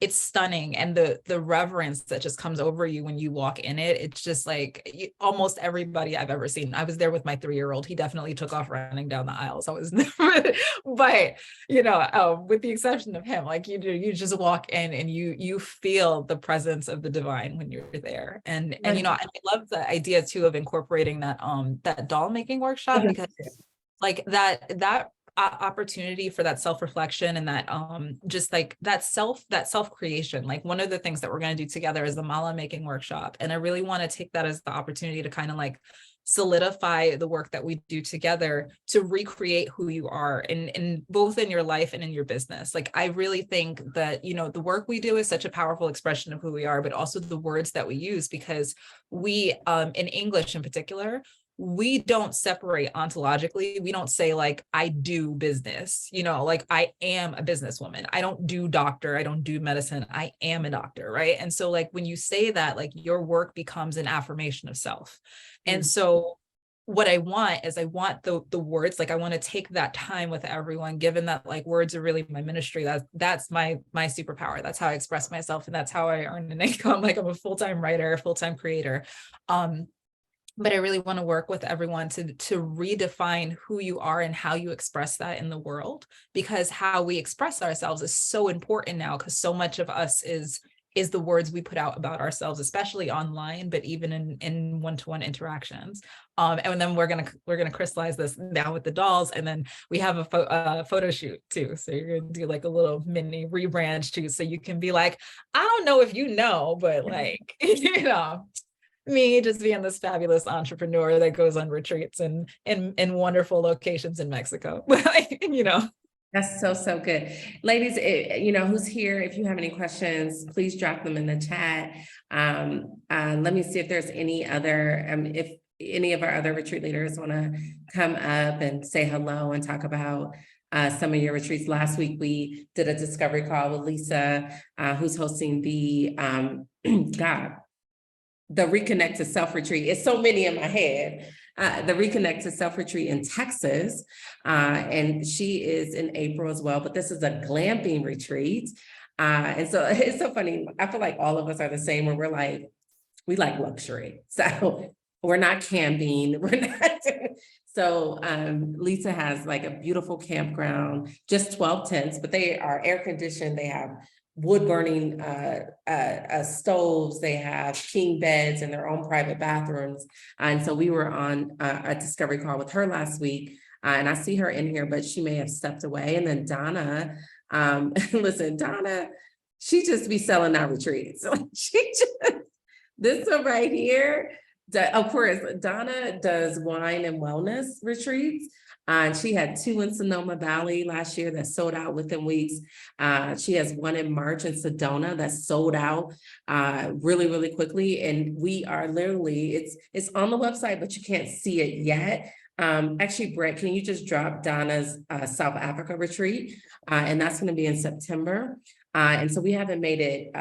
it's stunning, and the reverence that just comes over you when you walk in it. It's just like almost everybody I've ever seen. I was there with my 3-year-old. He definitely took off running down the aisles. I was never, but with the exception of him, like you just walk in and you feel the presence of the divine when you're there. And I love the idea too of incorporating that doll making workshop, because like that opportunity for that self-reflection and that just like that self creation. Like, one of the things that we're going to do together is the mala making workshop, and I really want to take that as the opportunity to kind of like solidify the work that we do together to recreate who you are in both in your life and in your business. Like, I really think that the work we do is such a powerful expression of who we are, but also the words that we use, because we in English in particular, we don't separate ontologically. We don't say like, I do business, like I am a businesswoman. I don't do doctor. I don't do medicine. I am a doctor. Right. And so like, when you say that, like, your work becomes an affirmation of self. And so what I want is the words, like, I want to take that time with everyone, given that like words are really my ministry. That's my superpower. That's how I express myself. And that's how I earn an income. Like, I'm a full-time writer, full-time creator. But I really want to work with everyone to redefine who you are and how you express that in the world, because how we express ourselves is so important now, because so much of us is the words we put out about ourselves, especially online, but even in one-to-one interactions. And then we're gonna crystallize this now with the dolls, and then we have a photo shoot too. So you're gonna do like a little mini rebrand shoot, so you can be like, I don't know if but like me just being this fabulous entrepreneur that goes on retreats and in wonderful locations in Mexico. That's so good. Ladies, who's here, if you have any questions, please drop them in the chat. Let me see if there's any other, if any of our other retreat leaders want to come up and say hello and talk about some of your retreats. Last week, we did a discovery call with Lisa, who's hosting the, the Reconnect to Self retreat. It's so many in my head. The Reconnect to Self retreat in Texas. And she is in April as well, but this is a glamping retreat. And so it's so funny. I feel like all of us are the same, where we like luxury. So we're not camping. So Lisa has like a beautiful campground, just 12 tents, but they are air conditioned. They have wood burning stoves. They have king beds and their own private bathrooms. And so we were on a discovery call with her last week, and I see her in here, but she may have stepped away. And then Donna, listen, Donna, she just be selling our retreats. This one right here, of course, Donna does wine and wellness retreats. And she had 2 in Sonoma Valley last year that sold out within weeks. She has one in March in Sedona that sold out really, really quickly. And we are literally, it's on the website, but you can't see it yet. Actually, Brett, can you just drop Donna's South Africa retreat? And that's going to be in September. And so we haven't made it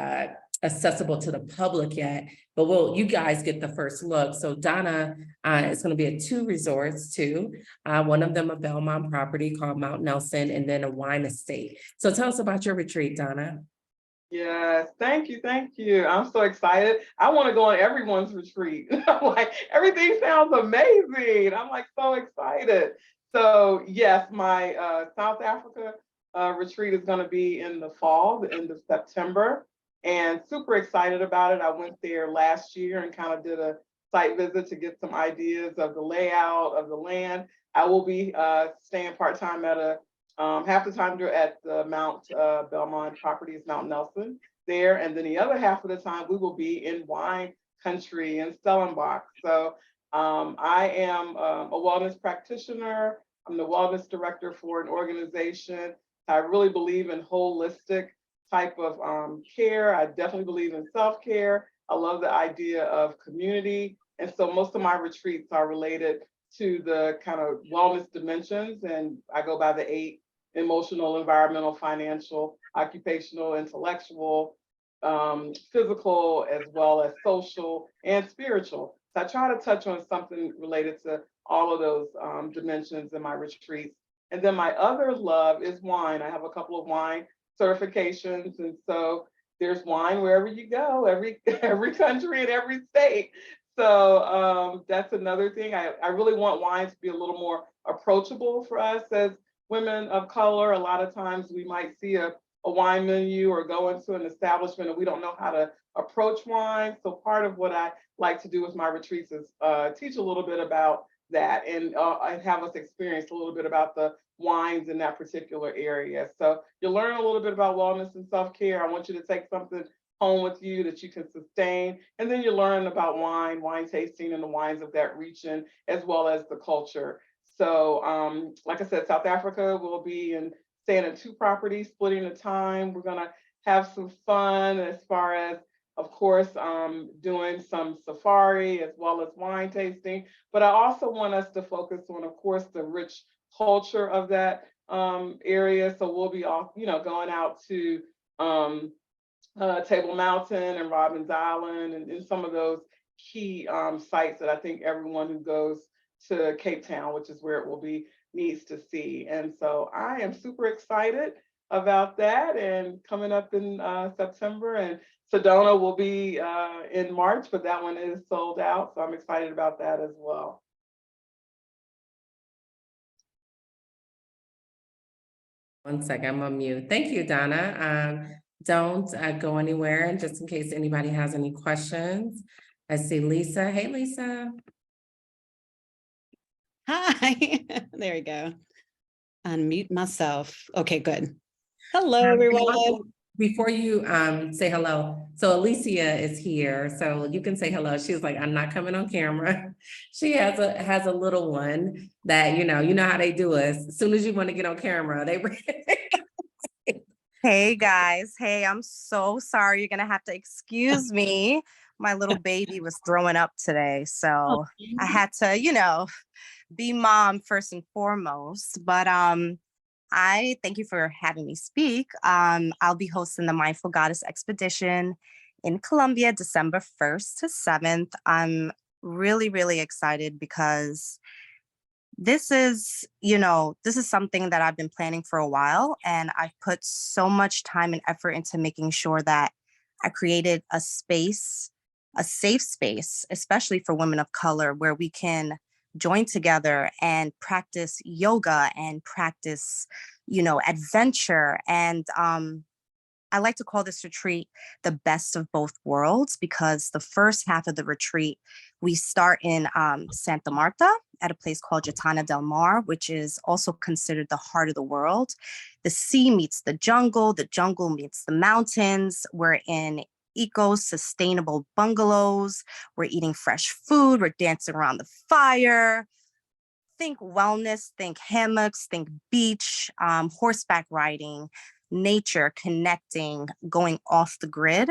accessible to the public yet, but you guys get the first look. So Donna is going to be at 2 resorts too. One of them a Belmont property called Mount Nelson, and then a wine estate. So tell us about your retreat, Donna. Yes, thank you. I'm so excited. I want to go on everyone's retreat. I'm like, everything sounds amazing. I'm like so excited. So yes, my South Africa retreat is going to be in the fall, the end of September, and super excited about it. I went there last year and kind of did a site visit to get some ideas of the layout of the land. I will be staying part-time at half the time at the Mount Belmont Properties, Mount Nelson there. And then the other half of the time, we will be in wine country in Stellenbosch. So I am a wellness practitioner. I'm the wellness director for an organization. I really believe in holistic type of care. I definitely believe in self-care. I love the idea of community. And so most of my retreats are related to the kind of wellness dimensions. And I go by the 8: emotional, environmental, financial, occupational, intellectual, physical, as well as social and spiritual. So I try to touch on something related to all of those dimensions in my retreats. And then my other love is wine. I have a couple of wine certifications. And so there's wine wherever you go, every country and every state. So that's another thing. I really want wine to be a little more approachable for us as women of color. A lot of times we might see a wine menu or go into an establishment and we don't know how to approach wine. So part of what I like to do with my retreats is teach a little bit about that and have us experience a little bit about the wines in that particular area. So you learn a little bit about wellness and self-care. I want you to take something home with you that you can sustain. And then you learn about wine tasting and the wines of that region, as well as the culture. So like I said, South Africa will be staying in 2 properties, splitting the time. We're gonna have some fun as far as, of course, doing some safari as well as wine tasting. But I also want us to focus on, of course, the rich culture of that area. So we'll be off, going out to Table Mountain and Robbins Island and some of those key sites that I think everyone who goes to Cape Town, which is where it will be, needs to see. And so I am super excited about that, and coming up in September, and Sedona will be in March, but that one is sold out. So I'm excited about that as well. One second, I'm on mute. Thank you, Donna. Don't go anywhere, and just in case anybody has any questions. I see Lisa. Hey, Lisa. Hi, there we go. Unmute myself. Okay, good. Hello, everyone. Before you say hello, so Alicia is here, so you can say hello. She was like, I'm not coming on camera. She has a little one that, you know how they do us. As soon as you want to get on camera, they Hey guys, hey, I'm so sorry. You're gonna have to excuse me. My little baby was throwing up today, so I had to, be mom first and foremost. But I thank you for having me speak. I'll be hosting the Mindful Goddess Expedition in Colombia, December 1st to 7th. I'm really, really excited because this is something that I've been planning for a while, and I've put so much time and effort into making sure that I created a space, a safe space, especially for women of color, where we can join together and practice yoga and practice, adventure. And I like to call this retreat the best of both worlds, because the first half of the retreat, we start in Santa Marta at a place called Jatana del Mar, which is also considered the heart of the world. The sea meets the jungle meets the mountains. We're in eco-sustainable bungalows. We're eating fresh food. We're dancing around the fire. Think wellness, think hammocks, think beach, horseback riding, nature, connecting, going off the grid.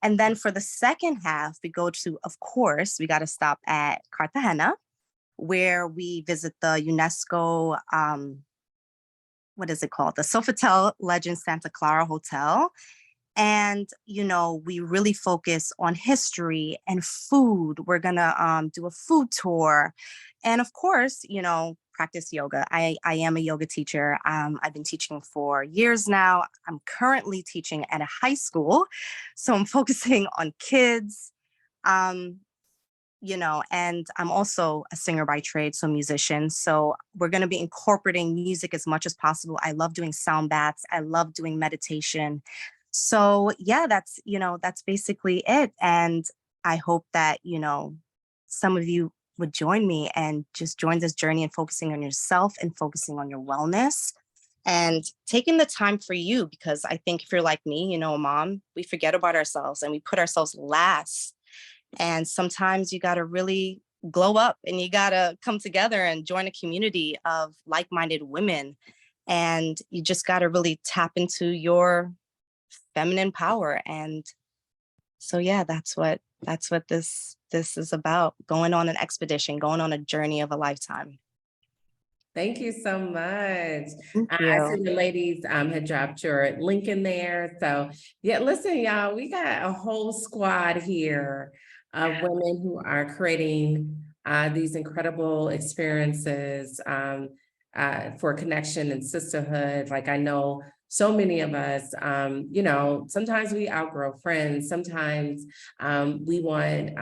And then for the second half, we go to, of course, we got to stop at Cartagena, where we visit the UNESCO, what is it called? The Sofitel Legend Santa Clara Hotel. And, we really focus on history and food. We're going to do a food tour. And of course, practice yoga. I am a yoga teacher. I've been teaching for years now. I'm currently teaching at a high school. So I'm focusing on kids, and I'm also a singer by trade, so musician. So we're going to be incorporating music as much as possible. I love doing sound baths. I love doing meditation. So yeah, that's basically it. And I hope that, some of you would join me and just join this journey and focusing on yourself and focusing on your wellness and taking the time for you. Because I think if you're like me, mom, we forget about ourselves and we put ourselves last. And sometimes you got to really glow up and you got to come together and join a community of like-minded women. And you just got to really tap into your feminine power and So yeah, that's what this is about. Going on an expedition, going on a journey of a lifetime. Thank you so much. Thank I you. see the ladies had dropped your link in there. So yeah, listen, y'all, we got a whole squad here of women who are creating these incredible experiences for connection and sisterhood. Like I know so many of us, you know, sometimes we outgrow friends, sometimes we want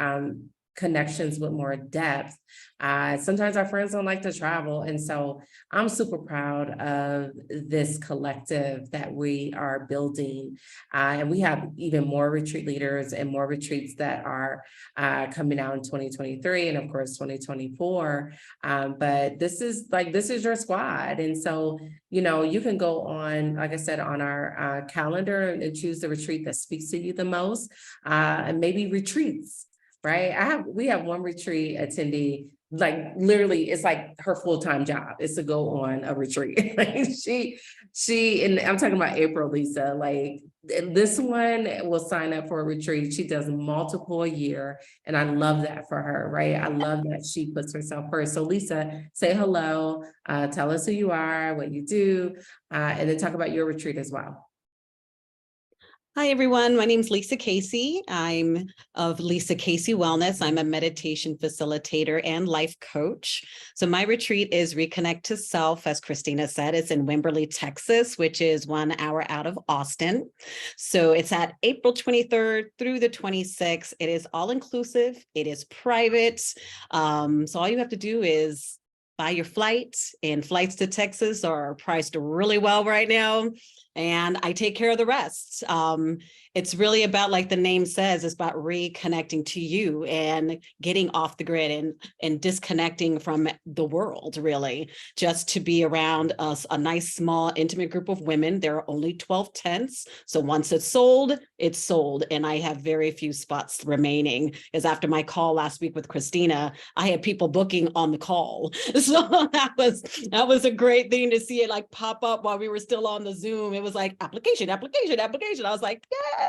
connections with more depth. Sometimes our friends don't like to travel. And so I'm super proud of this collective that we are building. And we have even more retreat leaders and more retreats that are coming out in 2023 and of course 2024. But this is your squad. And so, you know, you can go on, like I said, on our calendar and choose the retreat that speaks to you the most, and maybe retreats. Right. We have one retreat attendee, like literally it's like her full-time job is to go on a retreat. Like she, and I'm talking about April, Lisa, like this one will sign up for a retreat. She does multiple a year. And I love that for her, right? I love that she puts herself first. So Lisa, say hello, tell us who you are, what you do, and then talk about your retreat as well. Hi, everyone. My name is Lisa Casey. I'm of Lisa Casey Wellness. I'm a meditation facilitator and life coach. So my retreat is Reconnect to Self, as Christina said. It's in Wimberley, Texas, which is 1 hour out of Austin. So it's at April 23rd through the 26th. It is all inclusive. It is private. So all you have to do is buy your flight, and flights to Texas are priced really well right now. And I take care of the rest. It's really about, like the name says, it's about reconnecting to you and getting off the grid and disconnecting from the world, really, just to be around us, a nice, small, intimate group of women. There are only 12 tents. So once it's sold, it's sold. And I have very few spots remaining, because after my call last week with Christina, I had people booking on the call. So that was a great thing to see it like pop up while we were still on the Zoom. It was like application. I was like, yes.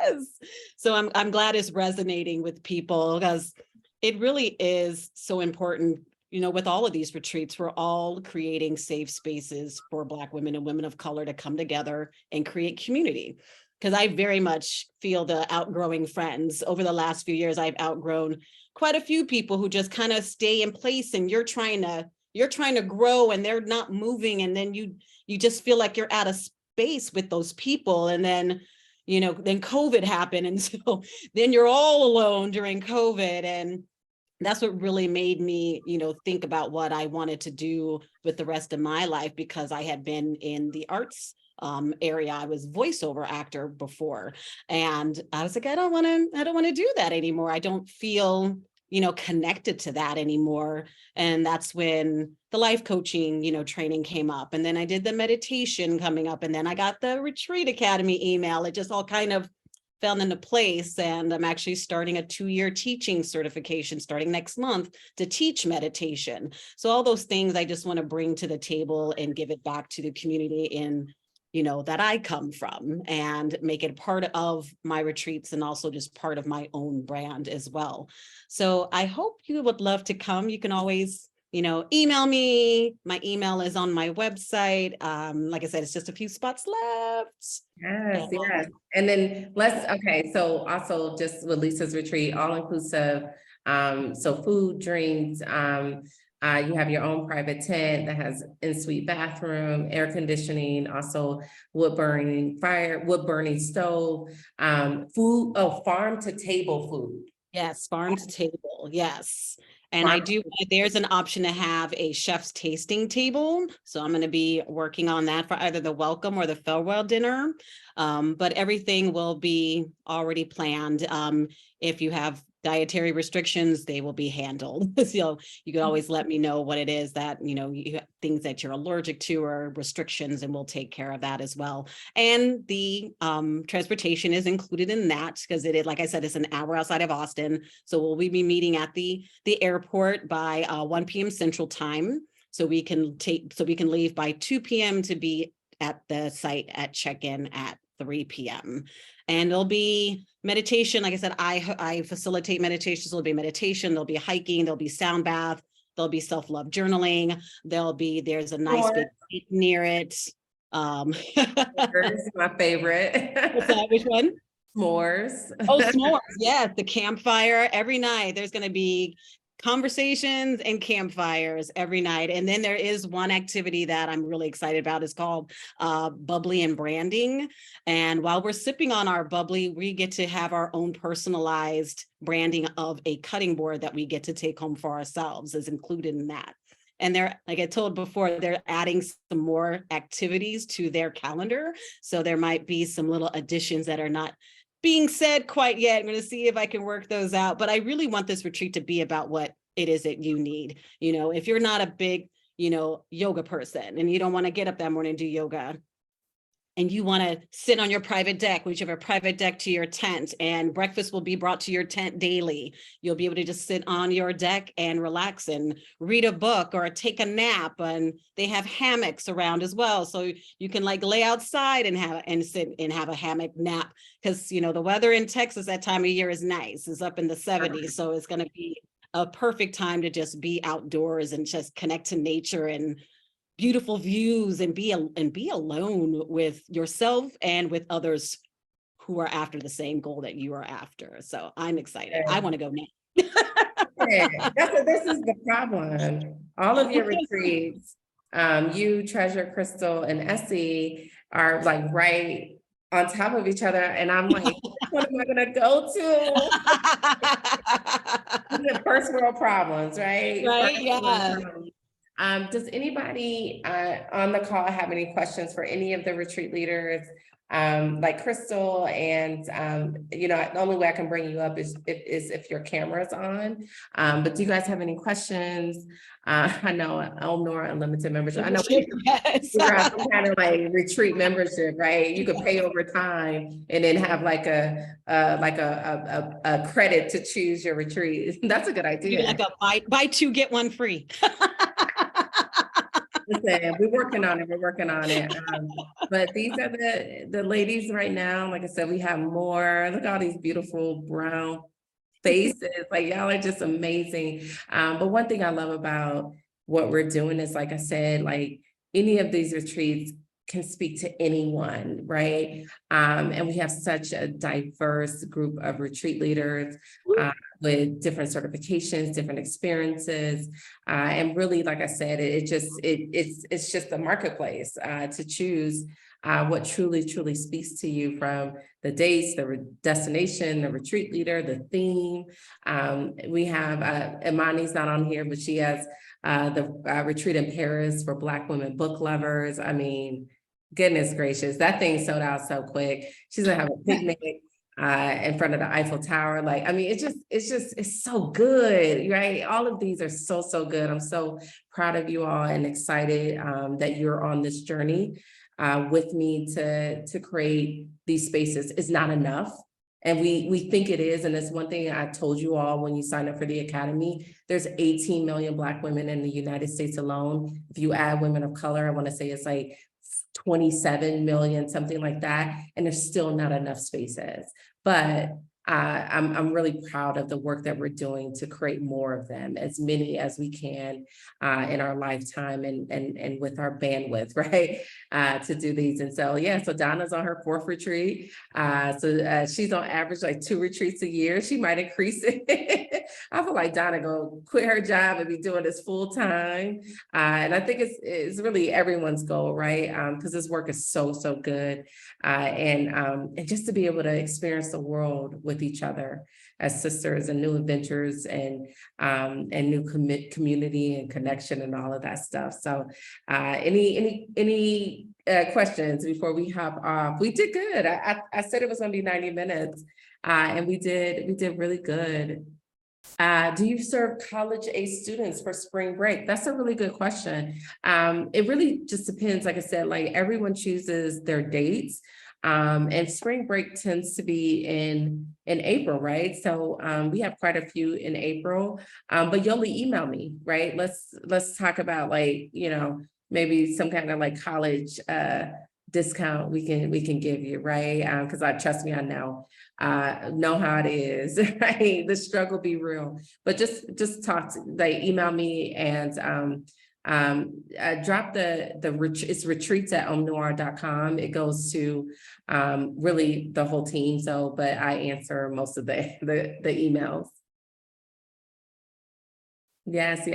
So I'm glad it's resonating with people, because it really is so important. You know, with all of these retreats, we're all creating safe spaces for Black women and women of color to come together and create community. Because I very much feel the outgrowing friends. Over the last few years, I've outgrown quite a few people who just kind of stay in place, and you're trying to grow and they're not moving. And then you just feel like you're out of space with those people. And then, you know, then COVID happened. And so then you're all alone during COVID. And that's what really made me, you know, think about what I wanted to do with the rest of my life, because I had been in the arts area. I was voiceover actor before. And I was like, I don't want to do that anymore. I don't feel, you know, connected to that anymore. And that's when the life coaching, you know, training came up. And then I did the meditation coming up. And then I got the Retreat Academy email. It just all kind of fell into place. And I'm actually starting a 2-year teaching certification starting next month to teach meditation. So all those things I just want to bring to the table and give it back to the community in, you know, that I come from, and make it part of my retreats and also just part of my own brand as well. So I hope you would love to come. You can always, you know, email me. My email is on my website. Like I said, it's just a few spots left. Yes, yes. And then so also just with Lisa's retreat, all inclusive. So food, drinks, you have your own private tent that has in-suite bathroom, air conditioning, also wood burning stove, food, farm to table food. Yes, farm to table. Yes. And I do, there's an option to have a chef's tasting table. So I'm going to be working on that for either the welcome or the farewell dinner. But everything will be already planned. If you have dietary restrictions, they will be handled. So you can always let me know what it is that, you know, you have things that you're allergic to or restrictions, and we'll take care of that as well. And the transportation is included in that, because it is, like I said, it's an hour outside of Austin. So we'll be meeting at the airport by 1 p.m. Central Time. So we can leave by 2 p.m. to be at the site at check-in at 3 p.m. And there'll be meditation. Like I said, I facilitate meditations. There'll be meditation, there'll be hiking, there'll be sound bath, there'll be self-love journaling. There's a nice big cake near it. S'mores, my favorite. What's that? Which one? S'mores. Oh, s'mores. Yes, the campfire every night. There's going to be conversations and campfires every night. And then there is one activity that I'm really excited about. It's called bubbly and branding. And while we're sipping on our bubbly, we get to have our own personalized branding of a cutting board that we get to take home for ourselves is included in that. And they're, like I told before, they're adding some more activities to their calendar. So there might be some little additions that are not being said quite yet. I'm going to see if I can work those out. But I really want this retreat to be about what it is that you need. You know, if you're not a big, yoga person and you don't want to get up that morning and do yoga, and you want to sit on your private deck, which you have a private deck to your tent, and breakfast will be brought to your tent daily. You'll be able to just sit on your deck and relax and read a book or take a nap. And they have hammocks around as well. So you can like lay outside and sit and have a hammock nap. Because, the weather in Texas that time of year is nice. It's up in the 70s. So it's going to be a perfect time to just be outdoors and just connect to nature and beautiful views and be alone with yourself and with others who are after the same goal that you are after. So I'm excited. I want to go now. This is the problem. All of your retreats, you, Treasure, Crystal, and Essie are like right on top of each other. And I'm like, what am I gonna go to? The first world problems, right? Right, yeah. Does anybody on the call have any questions for any of the retreat leaders, like Crystal? And the only way I can bring you up is if your camera's on. But do you guys have any questions? I know OMNoire Unlimited membership. I know we're on some kind of like retreat membership, right? You could pay over time and then have like a credit to choose your retreat. That's a good idea. Like a buy two, get one free. Listen, we're working on it. But these are the ladies right now. Like I said, we have more. Look at all these beautiful brown faces. Like y'all are just amazing. But one thing I love about what we're doing is, like I said, like any of these retreats can speak to anyone, right? And we have such a diverse group of retreat leaders with different certifications, different experiences, and really, like I said, it's just a marketplace to choose what truly speaks to you, from the dates, the destination, the retreat leader, the theme. We have Imani's not on here, but she has the retreat in Paris for Black women book lovers. I mean, goodness gracious, that thing sold out so quick. She's gonna have a picnic in front of the Eiffel Tower. Like, I mean, it's so good, right? All of these are so good. I'm so proud of you all and excited that you're on this journey with me to create these spaces. It's not enough. And we think it is. And that's one thing I told you all when you signed up for the Academy. There's 18 million Black women in the United States alone. If you add women of color, I want to say it's like 27 million, something like that. And there's still not enough spaces. But I'm really proud of the work that we're doing to create more of them, as many as we can in our lifetime and with our bandwidth, right? To do these. And so, so Donna's on her 4th retreat. So she's on average like 2 retreats a year. She might increase it. I feel like Donna gonna quit her job and be doing this full time. And I think it's really everyone's goal, right? Because this work is so good. And just to be able to experience the world with each other as sisters, and new adventures and new community and connection and all of that stuff. So any questions before we hop off? We did good. I said it was going to be 90 minutes and we did really good. Do you serve college-age students for spring break? That's a really good question. It really just depends. Like I said, like everyone chooses their dates. And spring break tends to be in April, right? So we have quite a few in April, but you only email me, right? Let's talk about, like, maybe some kind of like college discount we can give you, right? Because trust me, I know how it is, right? The struggle be real, but just email me and drop it's retreats@omnoire.com. It goes to really the whole team. So, but I answer most of the emails. Yes.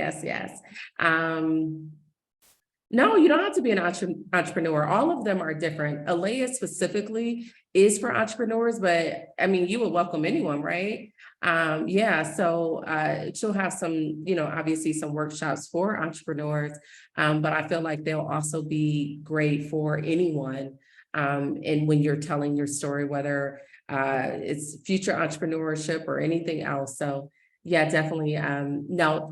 No, you don't have to be an entrepreneur. All of them are different. Alea specifically is for entrepreneurs, but I mean, you would welcome anyone, right? So she'll have some, obviously some workshops for entrepreneurs, but I feel like they'll also be great for anyone. And when you're telling your story, whether it's future entrepreneurship or anything else. So yeah, definitely. No,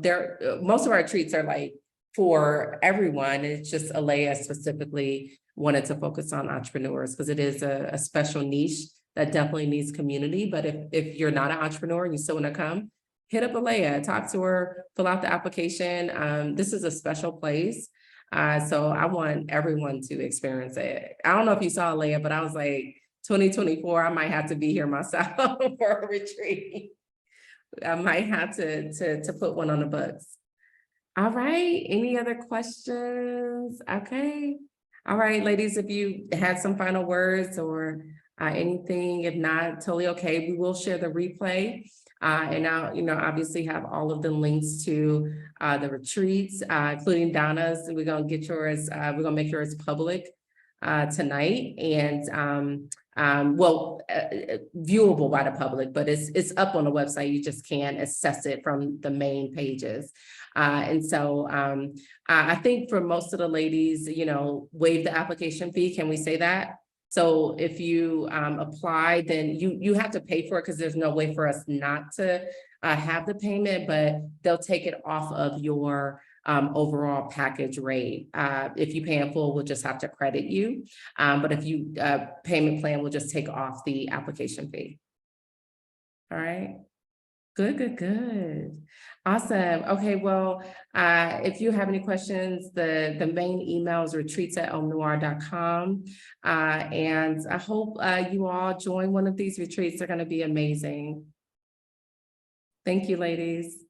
most of our retreats are like for everyone. It's just Alea specifically wanted to focus on entrepreneurs because it is a special niche that definitely needs community. But if you're not an entrepreneur and you still want to come, hit up Alea, talk to her, fill out the application. This is a special place. So I want everyone to experience it. I don't know if you saw Alea, but I was like, 2024, I might have to be here myself for a retreat. I might have to put one on the books. All right, any other questions? Okay. All right, ladies, if you had some final words or anything, if not, totally okay. We will share the replay. And I'll, obviously have all of the links to the retreats, including Donna's. We're gonna get yours, we're gonna make yours public tonight, and viewable by the public, but it's up on the website. You just can't access it from the main pages. And so I think for most of the ladies, waive the application fee. Can we say that? So if you apply, then you have to pay for it because there's no way for us not to have the payment, but they'll take it off of your overall package rate. If you pay in full, we'll just have to credit you. But if you payment plan, we'll just take off the application fee. All right. Good. Awesome. Okay, well, if you have any questions, the main email is retreats@omnoire.com. And I hope you all join one of these retreats. They're going to be amazing. Thank you, ladies.